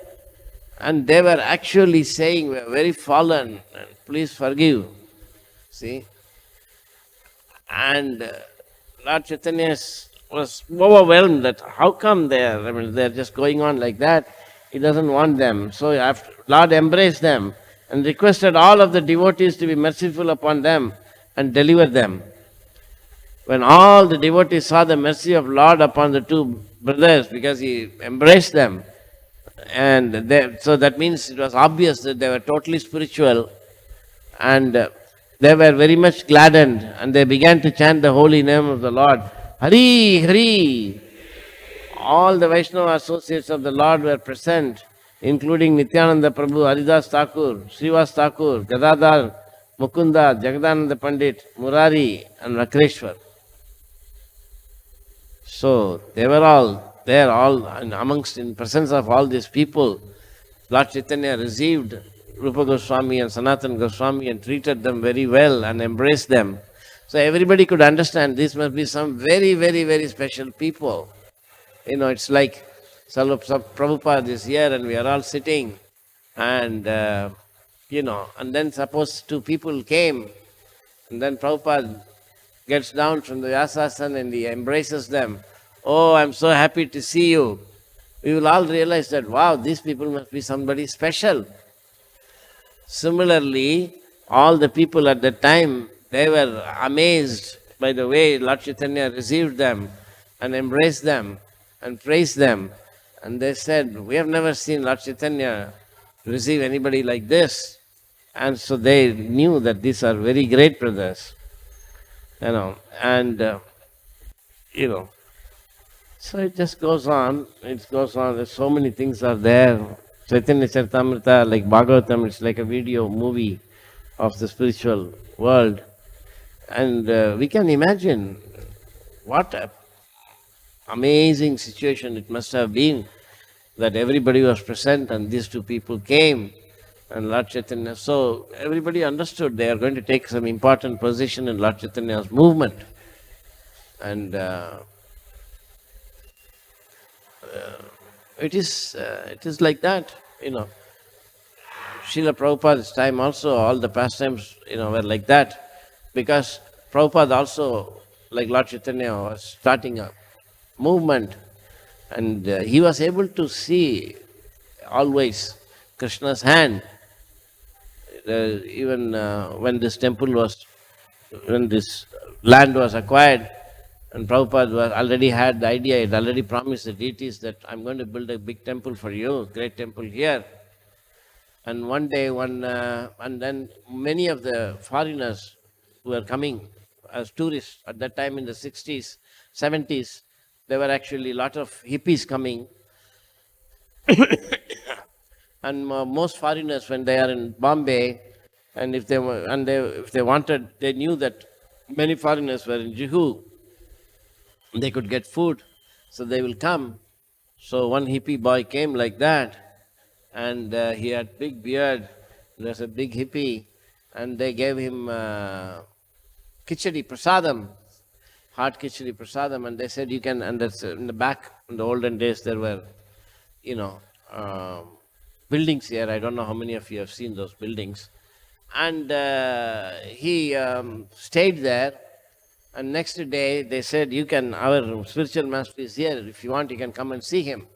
A: And they were actually saying, we are very fallen, and please forgive. See? And Lord Chaitanya was overwhelmed that how come they're just going on like that. He doesn't want them. So Lord embraced them and requested all of the devotees to be merciful upon them and deliver them. When all the devotees saw the mercy of Lord upon the two brothers, because he embraced them, and so that means it was obvious that they were totally spiritual, and they were very much gladdened, and they began to chant the holy name of the Lord. Hare, Hare. All the Vaishnava associates of the Lord were present, including Nityananda Prabhu, Haridas Thakur, Srivas Thakur, Gadadhar, Mukunda, Jagadananda Pandit, Murari, and Rakreshwar. So they were all there, all in presence of all these people. Lord Chaitanya received Rupa Goswami and Sanatana Goswami and treated them very well and embraced them. So everybody could understand these must be some very, very, very special people. It's like Prabhupada is here and we are all sitting, and and then suppose two people came, and then Prabhupada gets down from the Vyasasana and he embraces them. Oh, I'm so happy to see you. We will all realize that, wow, these people must be somebody special. Similarly, all the people at that time, they were amazed by the way Lord Chaitanya received them and embraced them and praised them. And they said, we have never seen Lord Chaitanya receive anybody like this. And so they knew that these are very great brothers. So it just goes on, there's so many things are there. Chaitanya Charitamrita, like Bhagavatam, it's like a video movie of the spiritual world. And we can imagine what an amazing situation it must have been that everybody was present and these two people came and Lord Chaitanya. So everybody understood they are going to take some important position in Lord Chaitanya's movement. And it is like that, Srila Prabhupada's time also, all the pastimes, were like that. Because Prabhupada also, like Lord Chaitanya, was starting a movement. And he was able to see always Krishna's hand. Even when this land was acquired, and Prabhupada already had the idea, he had already promised the deities that I'm going to build a big temple for you, great temple here. And one day, and then many of the foreigners who were coming as tourists at that time in the 60s, 70s, there were actually a lot of hippies coming. And most foreigners, when they are in Bombay, and if they wanted, they knew that many foreigners were in Juhu. They could get food, so they will come. So one hippie boy came like that, and he had big beard. There's a big hippie, and they gave him khichdi prasadam, hot khichdi prasadam, and they said you can. And that's in the back. In the olden days, there were, buildings here. I don't know how many of you have seen those buildings. And he stayed there. And next day they said, our spiritual master is here. If you want, you can come and see him.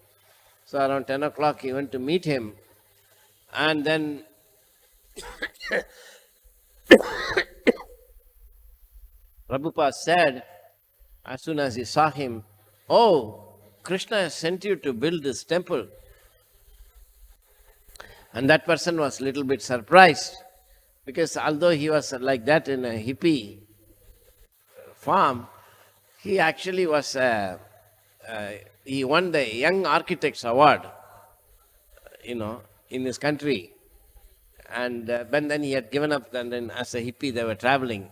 A: So around 10 o'clock he went to meet him. And then Prabhupada said, as soon as he saw him, oh, Krishna has sent you to build this temple. And that person was a little bit surprised, because although he was like that in a hippie farm, he actually was, he won the Young Architects Award, in his country. And then he had given up, and then as a hippie they were traveling.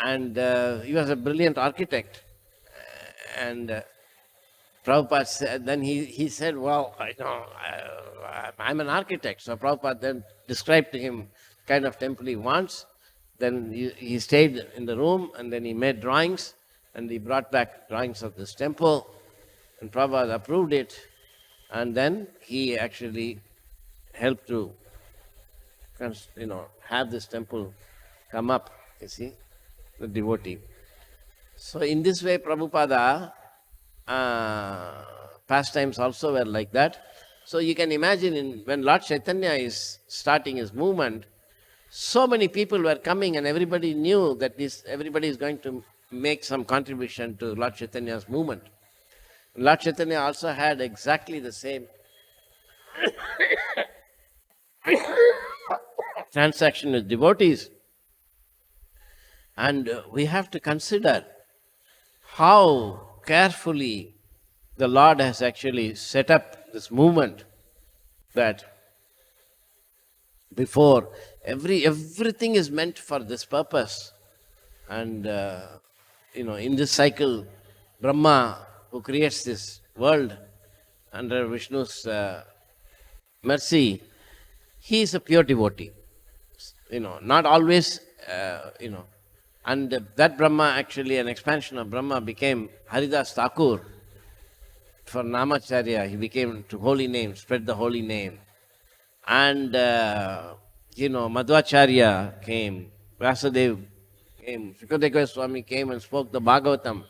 A: And he was a brilliant architect. And Prabhupada said, then he said, well, I'm an architect. So Prabhupada then described to him kind of temple he wants. Then he stayed in the room, and then he made drawings, And he brought back drawings of this temple, and Prabhupada approved it, and then he actually helped to, have this temple come up, you see, the devotee. So in this way, Prabhupada pastimes also were like that. So you can imagine when Lord Chaitanya is starting his movement, so many people were coming and everybody knew that everybody is going to make some contribution to Lord Chaitanya's movement. Lord Chaitanya also had exactly the same transaction with devotees. And we have to consider how carefully the Lord has actually set up this movement, that before everything is meant for this purpose. And in this cycle, Brahma, who creates this world under Vishnu's mercy, he is a pure devotee. Not always, and that Brahma, actually an expansion of Brahma, became Haridas Thakur for Namacharya. He became to holy name, spread the holy name. And, Madhvacharya came, Vyasadev came, Shukadeva Swami came and spoke the Bhagavatam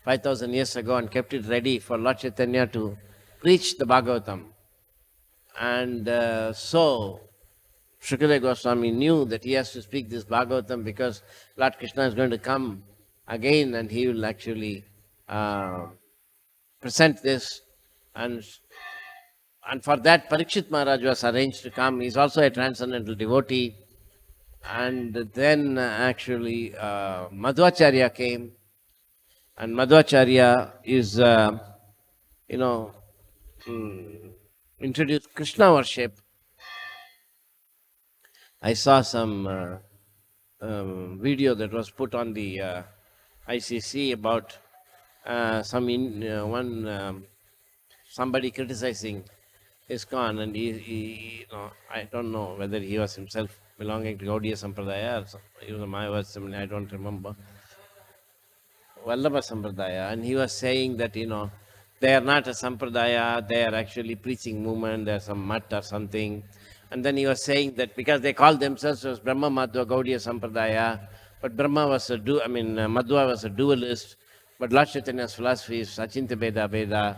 A: 5,000 years ago and kept it ready for Lord Chaitanya to preach the Bhagavatam. And so Shukadeva Goswami knew that he has to speak this Bhagavatam because Lord Krishna is going to come again and he will actually present this. And for that, Parikshit Maharaj was arranged to come. He is also a transcendental devotee. And then actually Madhvacharya came. And Madhvacharya is, introduced Krishna worship. I saw some video that was put on the ICC about somebody criticizing ISKCON, and he I don't know whether he was himself belonging to Gaudiya Sampradaya or he was a Mayavad, I don't remember, Vallabha Sampradaya, and he was saying that they are not a Sampradaya, they are actually preaching movement, they are some mutt or something. And then he was saying that because they call themselves as Brahma Madhva Gaudiya Sampradaya, but Madhva was a dualist, but Lord Chaitanya's philosophy is Sachinta Beda Beda.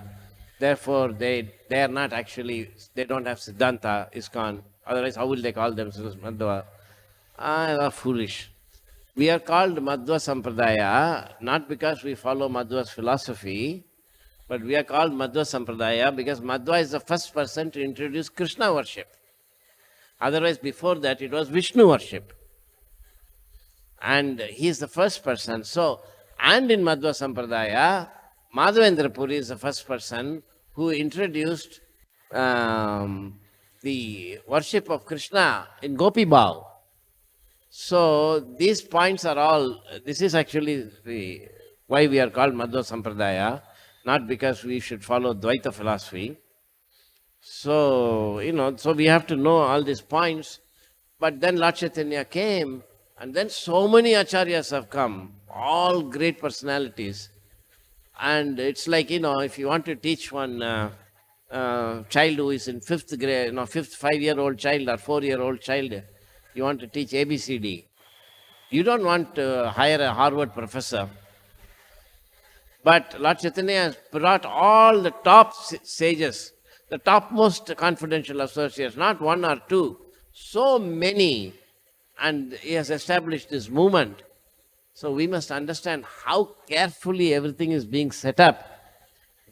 A: Therefore, they are not actually, they don't have Siddhanta, ISKCON. Otherwise, how will they call themselves Madhva? They are foolish. We are called Madhva Sampradaya not because we follow Madhva's philosophy, but we are called Madhva Sampradaya because Madhva is the first person to introduce Krishna worship. Otherwise, before that, it was Vishnu worship. And he is the first person. So, and in Madhva Sampradaya, Madhavendra Puri is the first person who introduced the worship of Krishna in Gopi Bhav. So, these points are all, this is actually why we are called Madhva Sampradaya, not because we should follow Dvaita philosophy. So, so we have to know all these points. But then Lord Chaitanya came, and then so many acharyas have come, all great personalities. And it's like, if you want to teach one child who is in 5th grade, 5-year-old child or 4-year-old child, you want to teach ABCD. You don't want to hire a Harvard professor. But Lord Chaitanya has brought all the top sages, the topmost confidential associates, not one or two, so many, and he has established this movement. So we must understand how carefully everything is being set up,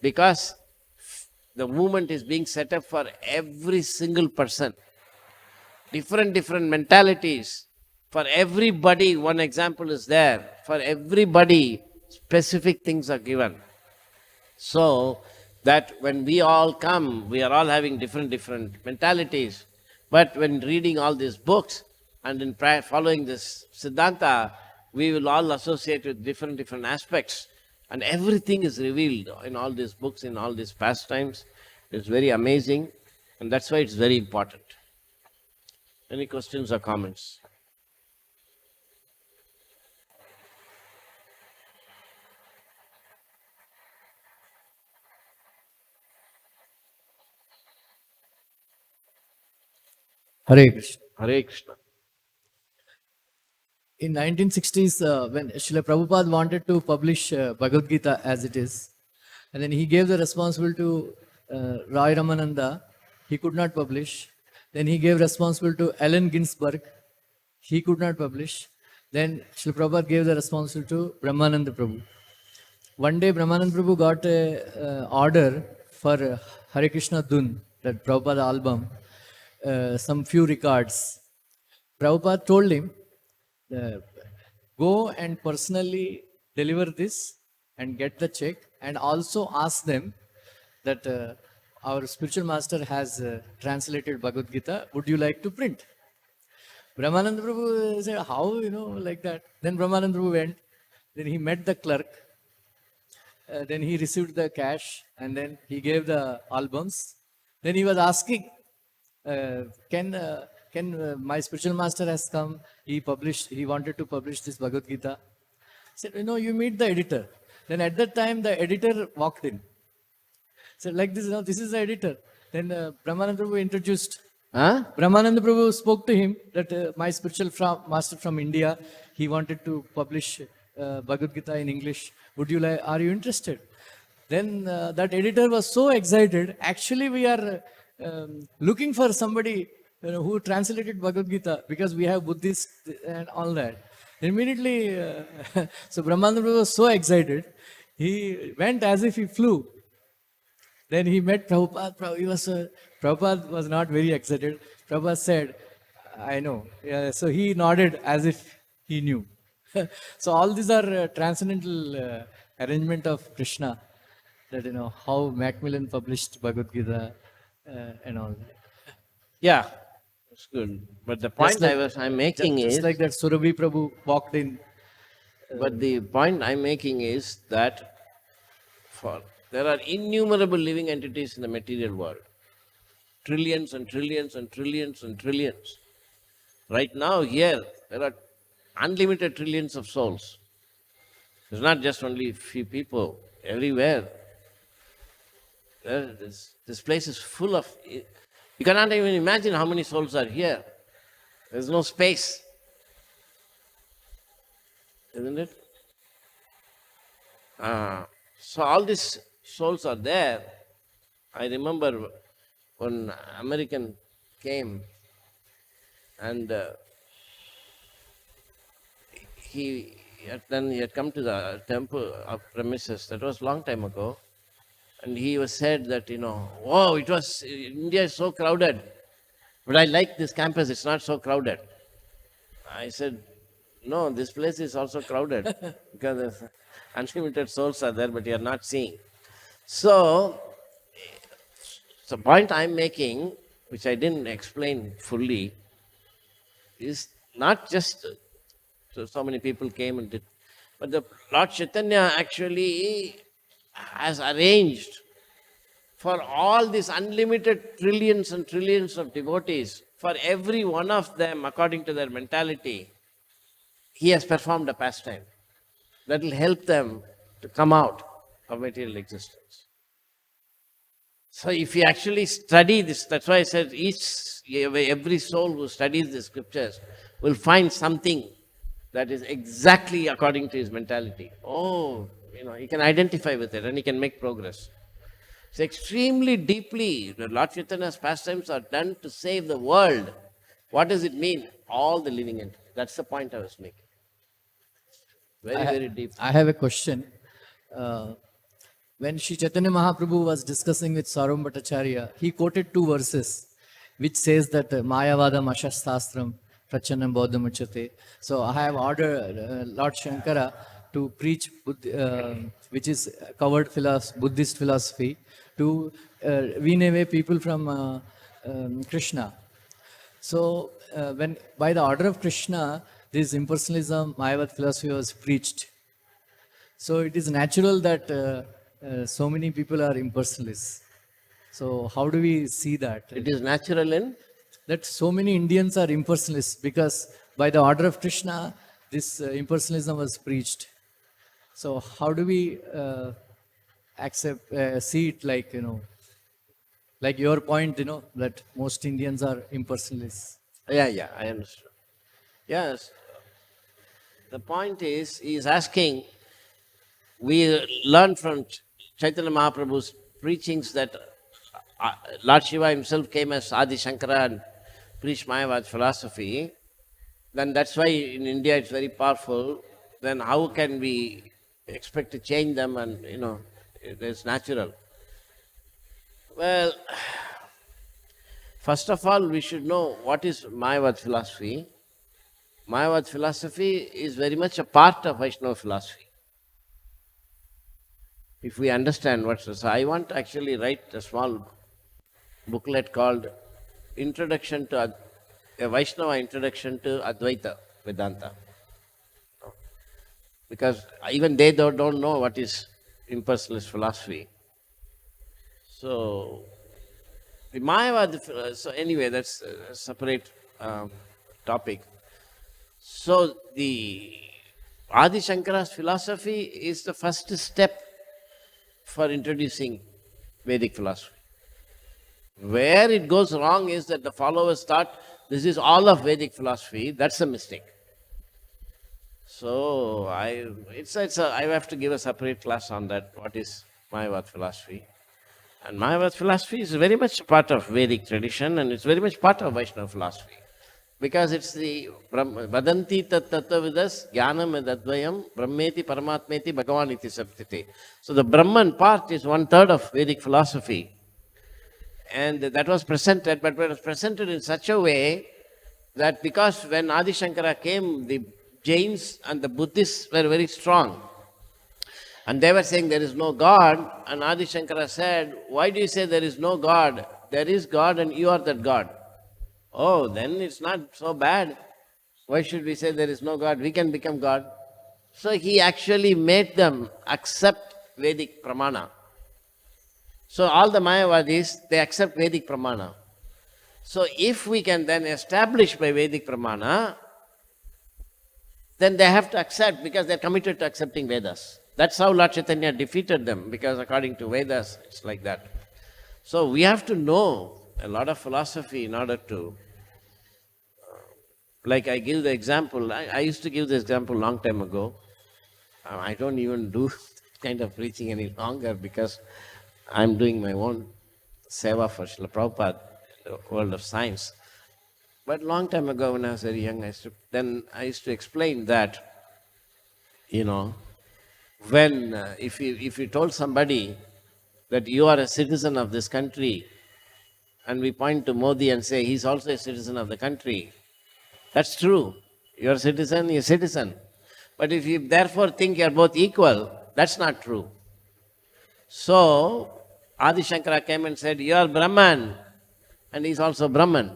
A: because the movement is being set up for every single person. Different mentalities. For everybody, one example is there. For everybody, specific things are given. So that when we all come, we are all having different mentalities. But when reading all these books and in following this Siddhanta, we will all associate with different aspects. And everything is revealed in all these books, in all these pastimes. It's very amazing. And that's why it's very important. Any questions or comments?
B: Hare Krishna.
A: Hare Krishna.
B: In 1960s, when Srila Prabhupada wanted to publish Bhagavad-gita as it is, and then he gave the responsibility to Roy Ramananda, he could not publish. Then he gave responsibility to Allen Ginsberg, he could not publish. Then Srila Prabhupada gave the responsibility to Brahmananda Prabhu. One day Brahmananda Prabhu got a order for Hare Krishna Dun, that Prabhupada album, some few records. Prabhupada told him, uh, go and personally deliver this and get the check, and also ask them that our spiritual master has translated Bhagavad Gita, would you like to print? Brahmananda Prabhu said, how, like that. Then Brahmananda Prabhu went, then he met the clerk, then he received the cash, and then he gave the albums. Then he was asking, can my spiritual master has come, he wanted to publish this Bhagavad Gita. Said, you meet the editor. Then at that time, the editor walked in. Said, like this, this is the editor. Then Brahmananda Prabhu introduced. Brahmananda Prabhu spoke to him that my spiritual master from India, he wanted to publish Bhagavad Gita in English. Are you interested? Then that editor was so excited. Actually, we are looking for somebody who translated Bhagavad Gita, because we have Buddhists and all that. Immediately, so Brahmananda Prabhu was so excited, he went as if he flew. Then he met Prabhupada. Prabhupada was not very excited. Prabhupada said, I know. Yeah, so he nodded as if he knew. So all these are transcendental arrangement of Krishna. That, how Macmillan published Bhagavad Gita and all that.
A: Yeah, that's good. But the point I'm making
B: Just
A: is,
B: like that Surabhi Prabhu walked in.
A: but the point I'm making is that there are innumerable living entities in the material world. Trillions and trillions and trillions and trillions. Right now, here, there are unlimited trillions of souls. It's not just only few people. Everywhere. This place is full of... You cannot even imagine how many souls are here. There's no space. Isn't it? So all these souls are there. I remember when American came and he had come to the temple premises. That was long time ago. And he was said that, oh, India is so crowded. But I like this campus, it's not so crowded. I said, no, this place is also crowded because unlimited souls are there, but you are not seeing. So, the point I'm making, which I didn't explain fully, is not just so many people came and did, but the Lord Chaitanya actually has arranged for all these unlimited trillions and trillions of devotees, for every one of them, according to their mentality, he has performed a pastime that will help them to come out of material existence. So if you actually study this, that's why I said every soul who studies the scriptures will find something that is exactly according to his mentality. Oh, he can identify with it and he can make progress. It's extremely deeply, the Lord Chaitanya's pastimes are done to save the world. What does it mean? All the living entities. That's the point I was making. Very deep.
B: I have a question. When Sri Chaitanya Mahaprabhu was discussing with Sarvam Bhattacharya, he quoted two verses which says that Mayavadam Ashastastram Prachanam Bodham Uchate. So I have ordered Lord Shankara to preach which is covered Buddhist philosophy, to wean away people from Krishna. So when by the order of Krishna, this impersonalism, Mayavad philosophy was preached. So it is natural that so many people are impersonalists. So how do we see that?
A: It is natural in?
B: That so many Indians are impersonalists because by the order of Krishna, this impersonalism was preached. So how do we see it like Like your point, that most Indians are impersonalists.
A: Yeah, I understand. Yes. The point is, he is asking, we learn from Chaitanya Mahaprabhu's preachings that Lord Shiva himself came as Adi Shankara and preached Mayavad philosophy. Then that's why in India it's very powerful. Then how can we expect to change them? And it's natural. Well, first of all, we should know what is Mayavad philosophy. Mayavad philosophy is very much a part of Vaishnava philosophy. If we understand what's so, I want to actually write a small booklet called Introduction to a Vaishnava Introduction to Advaita Vedanta. Because even they don't know what is impersonalist philosophy. So, the Mayavad, so anyway, that's a separate topic. So, the Adi Shankara's philosophy is the first step for introducing Vedic philosophy. Where it goes wrong is that the followers thought this is all of Vedic philosophy. That's a mistake. So I have to give a separate class on that. What is Mayavad philosophy? And Mayavad philosophy is very much part of Vedic tradition, and it's very much part of Vaishnava philosophy. Because it's the Vadanti tat tattvavidas jnanam edadvayam brahmeti paramatmeti bhagavan iti saptite. So the Brahman part is 1/3 of Vedic philosophy. And that was presented, but it was presented in such a way that because when Adi Shankara came, the Jains and the Buddhists were very strong. And they were saying there is no God. And Adi Shankara said, why do you say there is no God? There is God and you are that God. Oh, then it's not so bad. Why should we say there is no God? We can become God. So he actually made them accept Vedic Pramana. So all the Mayavadis, they accept Vedic Pramana. So if we can then establish by Vedic Pramana, then they have to accept because they're committed to accepting Vedas. That's how Lord Chaitanya defeated them, because according to Vedas, it's like that. So we have to know a lot of philosophy in order to, like I give the example, I used to give the example long time ago. I don't even do kind of preaching any longer because I'm doing my own seva for Srila Prabhupada, the world of science. But long time ago when I was very young, I used to explain that, when if you told somebody that you are a citizen of this country, and we point to Modi and say he's also a citizen of the country, that's true. You're a citizen, you're a citizen. But if you therefore think you're both equal, that's not true. So, Adi Shankara came and said, you are Brahman, and he's also Brahman.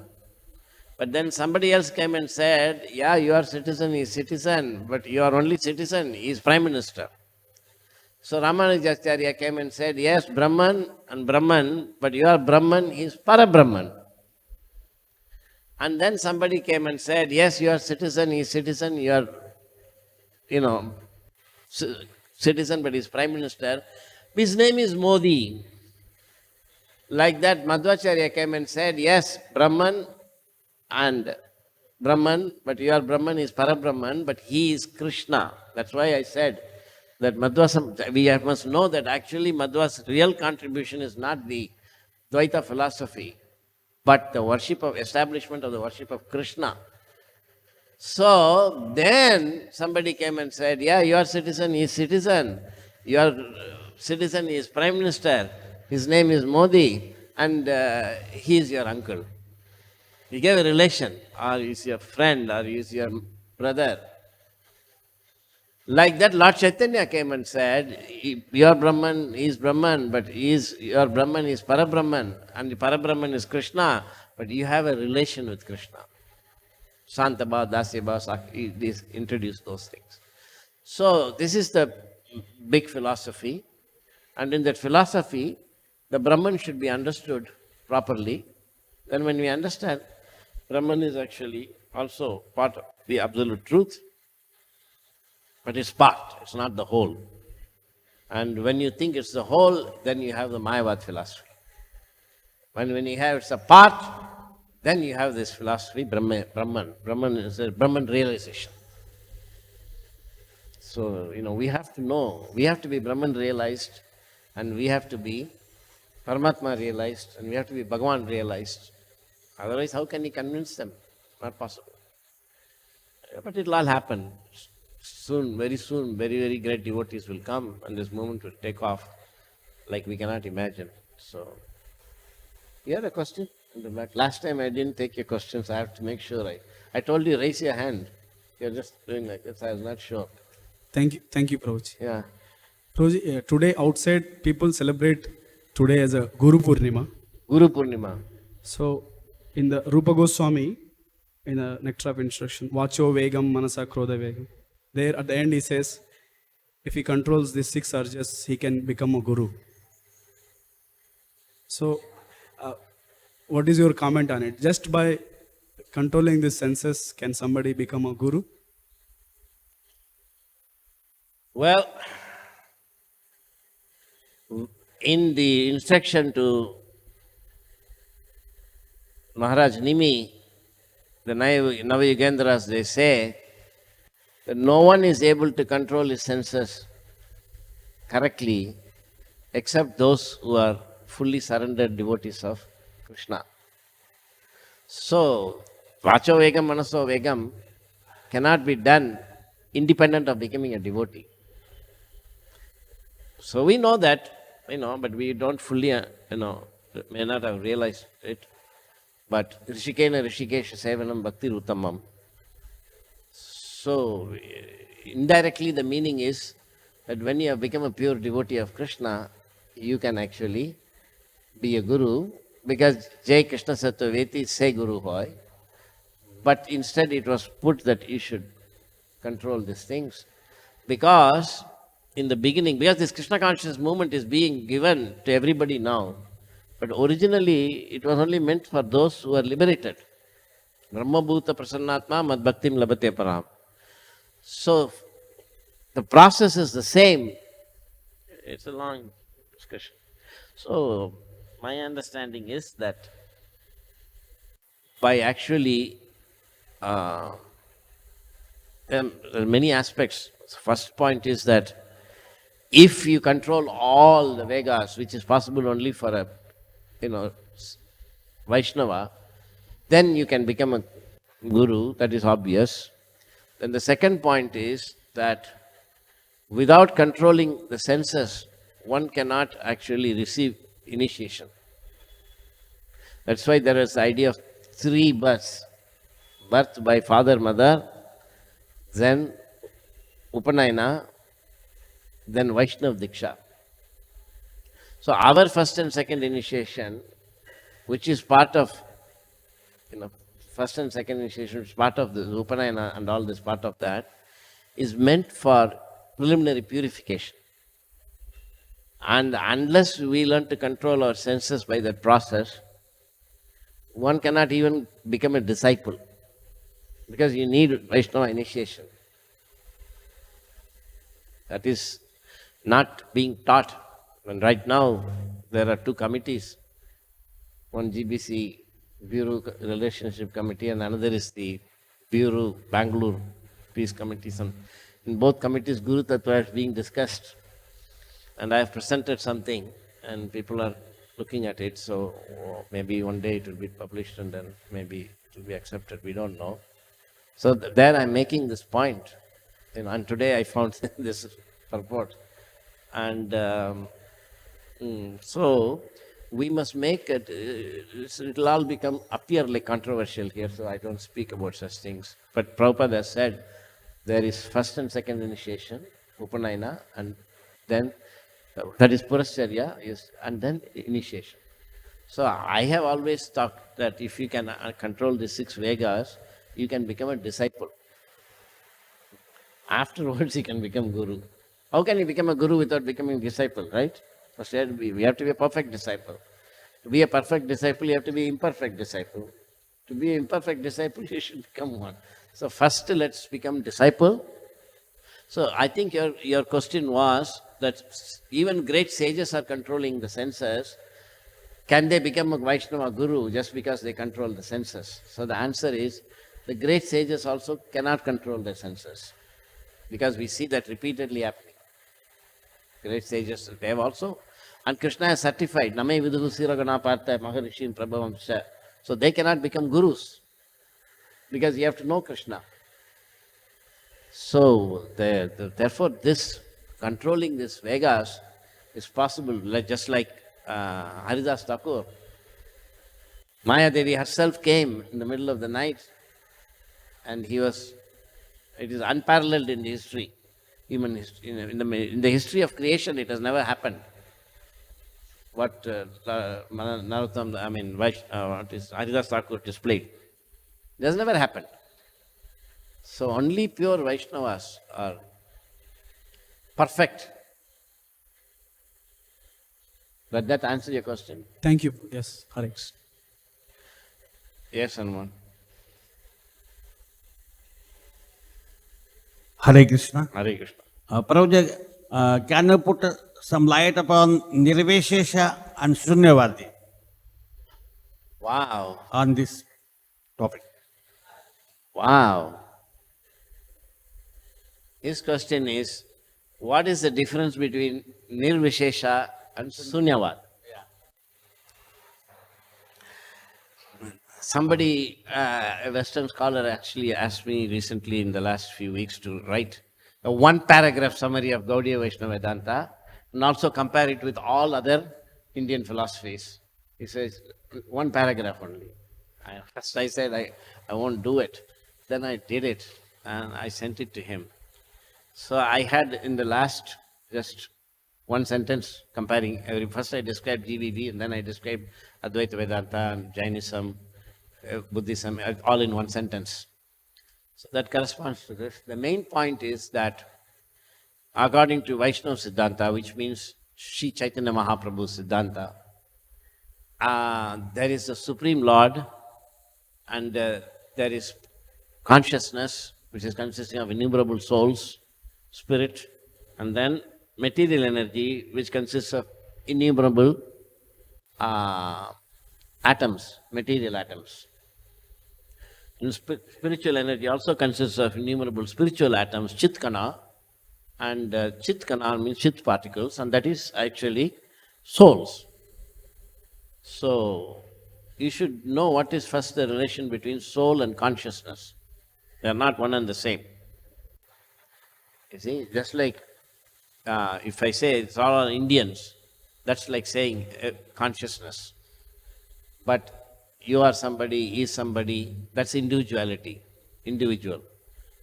A: But then somebody else came and said, yeah, you are citizen, he's citizen, but you are only citizen, he's prime minister. So Ramanujacharya came and said, yes, Brahman and Brahman, but you are Brahman, he's Para-Brahman. And then somebody came and said, yes, you are citizen, he's citizen, you are, citizen, but he's prime minister. His name is Modi. Like that, Madhvacharya came and said, yes, Brahman and Brahman, but your Brahman is Para-Brahman, but he is Krishna. That's why I said that we must know that actually Madhva's real contribution is not the Dvaita philosophy, but the establishment of the worship of Krishna. So then somebody came and said, yeah, your citizen is citizen. Your citizen is prime minister. His name is Modi, and he is your uncle. He gave a relation, or he is your friend, or he is your brother. Like that, Lord Chaitanya came and said, your Brahman is Brahman, but your Brahman is Para-Brahman, and the Para-Brahman is Krishna, but you have a relation with Krishna. Santaba, Dasyaba, Sakhi, these introduce those things. So this is the big philosophy, and in that philosophy, the Brahman should be understood properly. Then when we understand, Brahman is actually also part of the absolute truth, but it's part, it's not the whole. And when you think it's the whole, then you have the Mayavad philosophy. When you have it's a part, then you have this philosophy, Brahman. Brahman is a Brahman realization. So, we have to know, we have to be Brahman realized, and we have to be Paramatma realized, and we have to be Bhagavan realized. Otherwise, how can he convince them? Not possible. But it will all happen. Soon, very, very great devotees will come, and this movement will take off like we cannot imagine. So, you had a question in the back. Last time I didn't take your questions. I have to make sure. I told you raise your hand. You're just doing like this. I was not sure.
C: Thank you, Prabhuji.
A: Yeah.
C: Prabhuji, today outside people celebrate today as a Guru Purnima.
A: Guru Purnima.
C: So, in the Rupa Goswami, in the Nectar of Instruction, Vacho Vegam Manasa Krodha Vegam, there at the end he says, if he controls these 6 urges, he can become a Guru. So, what is your comment on it? Just by controlling the senses, can somebody become a Guru?
A: Well, in the instruction to Maharaj Nimi, the Navayugendras, they say that no one is able to control his senses correctly except those who are fully surrendered devotees of Krishna. So, Vacho Vegam, Manaso Vegam cannot be done independent of becoming a devotee. So we know that, but we don't fully, may not have realized it. But Rishikena Rishikesha Sevanam Bhakti Uttamam. So indirectly the meaning is that when you have become a pure devotee of Krishna, you can actually be a guru, because Jai Krishna Sattva say Guru hoy. But instead it was put that you should control these things. Because in the beginning, because this Krishna consciousness movement is being given to everybody now, but originally it was only meant for those who are liberated. Brahma Bhuta Prasannatma Mad Bhaktim Labate Param. So the process is the same. It's a long discussion. So my understanding is that by actually there are many aspects. First point is that if you control all the Vegas, which is possible only for a Vaishnava, then you can become a guru, that is obvious. Then the second point is that without controlling the senses, one cannot actually receive initiation. That's why there is the idea of 3 births. Birth by father, mother, then Upanayana, then Vaishnav Diksha. So our first and second initiation, which is part of, first and second initiation, which is part of the Upanayana and all this part of that, is meant for preliminary purification. And unless we learn to control our senses by that process, one cannot even become a disciple, because you need Vaishnava initiation. That is not being taught. And right now, there are 2 committees. One GBC, Bureau Relationship Committee, and another is the Bureau Bangalore Peace Committee. In both committees, Guru Tattva is being discussed. And I have presented something, and people are looking at it. So maybe one day it will be published, and then maybe it will be accepted. We don't know. So there I'm making this point. And today I found this purport. And so we must make it, it'll all appear like controversial here, so I don't speak about such things. But Prabhupada has said there is first and second initiation, Upanayana, and then that is Purascharya, and then initiation. So I have always thought that if you can control the 6 Vegas, you can become a disciple. Afterwards, you can become guru. How can you become a guru without becoming a disciple, right? First, we have to be a perfect disciple. To be a perfect disciple, you have to be an imperfect disciple. To be an imperfect disciple, you should become one. So first, let's become disciple. So I think your question was that even great sages are controlling the senses, can they become a Vaishnava guru just because they control the senses? So the answer is, the great sages also cannot control their senses, because we see that repeatedly happening. Great sages, they have also, and Krishna has certified, Name viduhu siragana partha maharishin prabhavam cha. So they cannot become gurus, because you have to know Krishna. So therefore this, controlling this Vegas is possible, just like Haridas Thakur. Maya Devi herself came in the middle of the night, and it is unparalleled in history, human history. In the history of creation, it has never happened. What Haridas Thakur displayed, it has never happened. So only pure Vaishnavas are perfect. Does that answer your question?
C: Thank you. Yes, Hare.
A: Yes, Hanuman.
D: Hare Krishna.
A: Hare Krishna.
D: Prabhuji, can you put some light upon Nirvishesha and Shunyavadi
A: Wow.
D: on this topic?
A: Wow. His question is, what is the difference between Nirvishesha and Sunyavad? Somebody, a Western scholar, actually asked me recently in the last few weeks to write a one-paragraph summary of Gaudiya Vaishnava Vedanta and also compare it with all other Indian philosophies. He says, one paragraph only. First I said, I won't do it. Then I did it and I sent it to him. So I had in the last just one sentence comparing first I described GVV and then I described Advaita Vedanta and Jainism, Buddhism, all in one sentence. So that corresponds to this. The main point is that according to Vaishnava Siddhanta, which means Sri Chaitanya Mahaprabhu Siddhanta, there is a Supreme Lord and there is consciousness, which is consisting of innumerable souls, spirit, and then material energy, which consists of innumerable atoms, material atoms. And spiritual energy also consists of innumerable spiritual atoms, chitkana, and chitkana means chit particles, and that is actually souls. So, you should know what is first the relation between soul and consciousness. They are not one and the same. You see, just like if I say it's all Indians, that's like saying consciousness. But you are somebody, he is somebody, that's individuality, individual.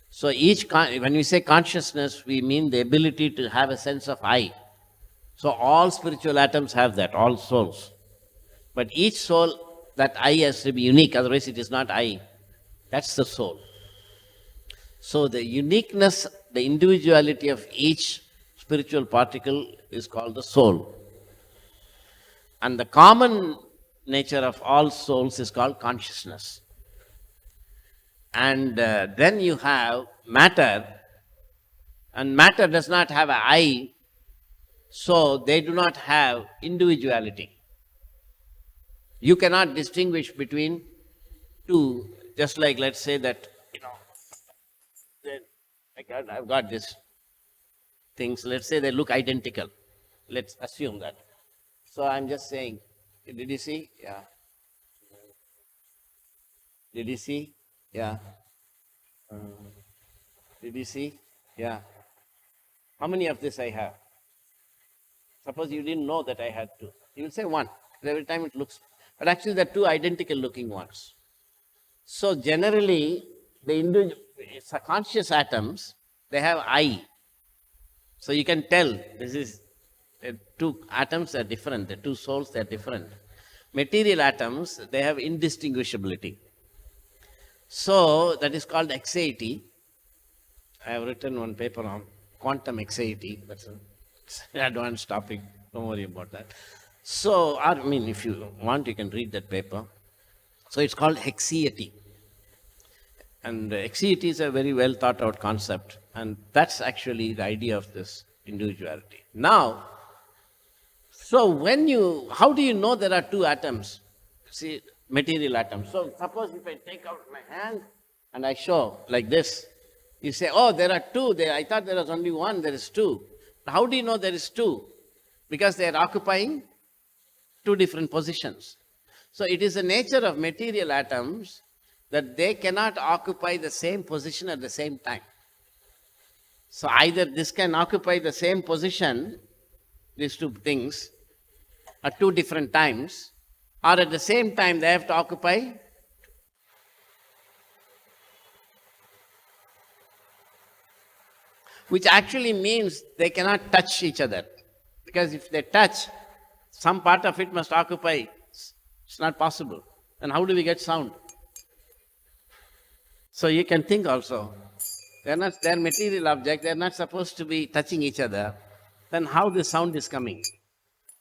A: So when we say consciousness, we mean the ability to have a sense of I. So all spiritual atoms have that, all souls. But each soul, that I has to be unique, otherwise it is not I. That's the soul. So the uniqueness, the individuality of each spiritual particle is called the soul. And the common nature of all souls is called consciousness. And then you have matter, and matter does not have an I, so they do not have individuality. You cannot distinguish between two, just like let's say that, I've got these things, let's say they look identical. Let's assume that. So I'm just saying, did you see? Yeah. Did you see? Yeah. Did you see? Yeah. How many of this I have? Suppose you didn't know that I had two. You will say one. Every time it looks, but actually there are two identical looking ones. So generally, the conscious atoms, they have I. So you can tell this is two atoms are different, the two souls they are different. Material atoms, they have indistinguishability. So that is called anxiety. I have written one paper on quantum anxiety. That's an advanced topic. Don't worry about that. So, I mean, if you want, you can read that paper. So it's called anxiety. And anxiety is a very well thought out concept. And that's actually the idea of this individuality. Now, So how do you know there are two atoms? See, material atoms. So suppose if I take out my hand and I show like this, you say, oh, there are two. I thought there was only one, there is two. How do you know there is two? Because they are occupying two different positions. So it is the nature of material atoms that they cannot occupy the same position at the same time. So either this can occupy the same position, these two things, at two different times, or at the same time they have to occupy which actually means they cannot touch each other. Because if they touch, some part of it must occupy. It's not possible. And how do we get sound? So you can think also, they're material objects, they're not supposed to be touching each other. Then how the sound is coming?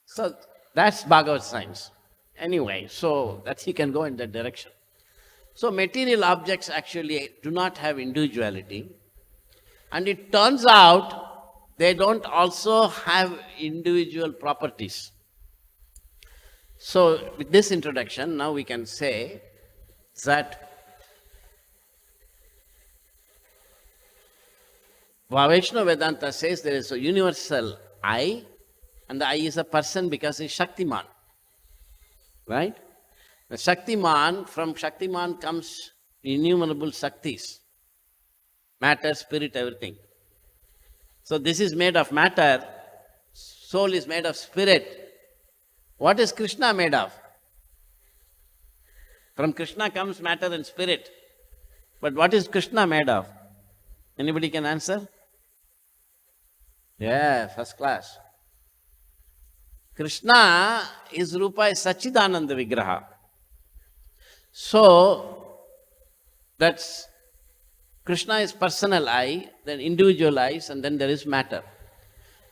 A: So that's Bhagavat science. Anyway, so that you can go in that direction. So material objects actually do not have individuality. And it turns out they don't also have individual properties. So with this introduction, now we can say that Vaishnava Vedanta says there is a universal I, and the I is a person because he is Shaktiman. Right? The Shaktiman, from Shaktiman comes innumerable Shaktis. Matter, spirit, everything. So this is made of matter, soul is made of spirit. What is Krishna made of? From Krishna comes matter and spirit. But what is Krishna made of? Anybody can answer? Yeah, first class. Krishna, his Rupa is Sachidananda Vigraha. So, that's Krishna is personal I, then individual I's, and then there is matter.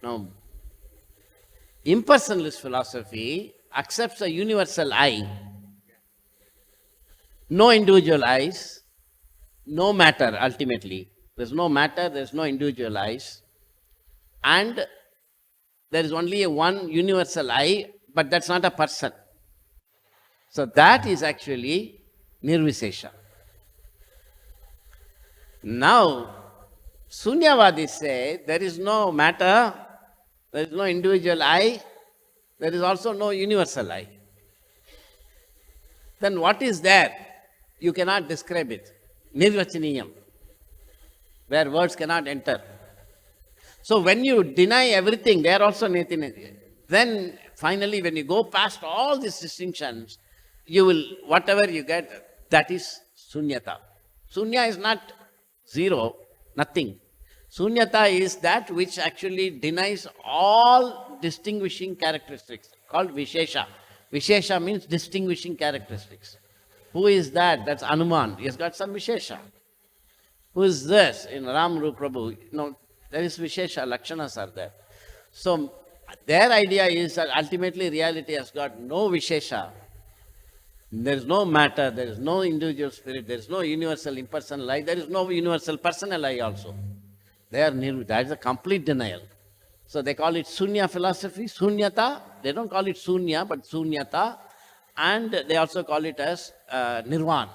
A: Now, impersonalist philosophy accepts a universal I, no individual I's, no matter ultimately. There's no matter, there's no individual I's, and there is only a one universal I, but that's not a person. So that is actually Nirvisesha. Now, Sunyavadis say there is no matter, there is no individual I, there is also no universal I. Then what is there? You cannot describe it. Nirvachaniyam, where words cannot enter. So when you deny everything, they are also Neti. Then finally when you go past all these distinctions, you will, whatever you get, that is Sunyata. Sunya is not zero, nothing. Sunyata is that which actually denies all distinguishing characteristics, called Vishesha. Vishesha means distinguishing characteristics. Who is that? That's Anuman. He has got some Vishesha. Who is this? In Ram Rup Prabhu, there is Vishesha, Lakshanas are there. So their idea is that ultimately reality has got no Vishesha. There is no matter, there is no individual spirit, there is no universal impersonal I, there is no universal personal I also. That is a complete denial. So they call it Sunya philosophy, Sunyata. They don't call it Sunya, but Sunyata. And they also call it as Nirvan.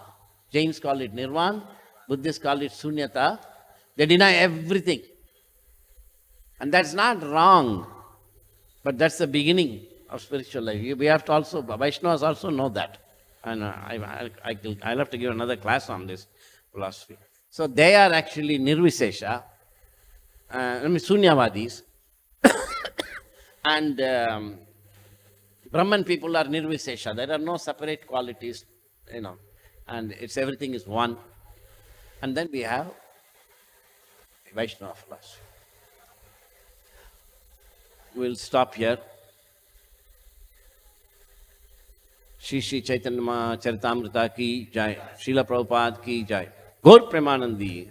A: Jains call it Nirvan, Buddhists call it Sunyata. They deny everything. And that's not wrong, but that's the beginning of spiritual life. We have to also, Vaishnavas also know that. And I'll have to give another class on this philosophy. So they are actually Nirvisesha, Sunyavadis, and Brahman people are Nirvisesha. There are no separate qualities, and everything is one. And then we have Vaishnava philosophy. We'll stop here. Shri Chaitanya Charitamrita ki jai, Srila Prabhupada ki jai. Gaur Premanandi.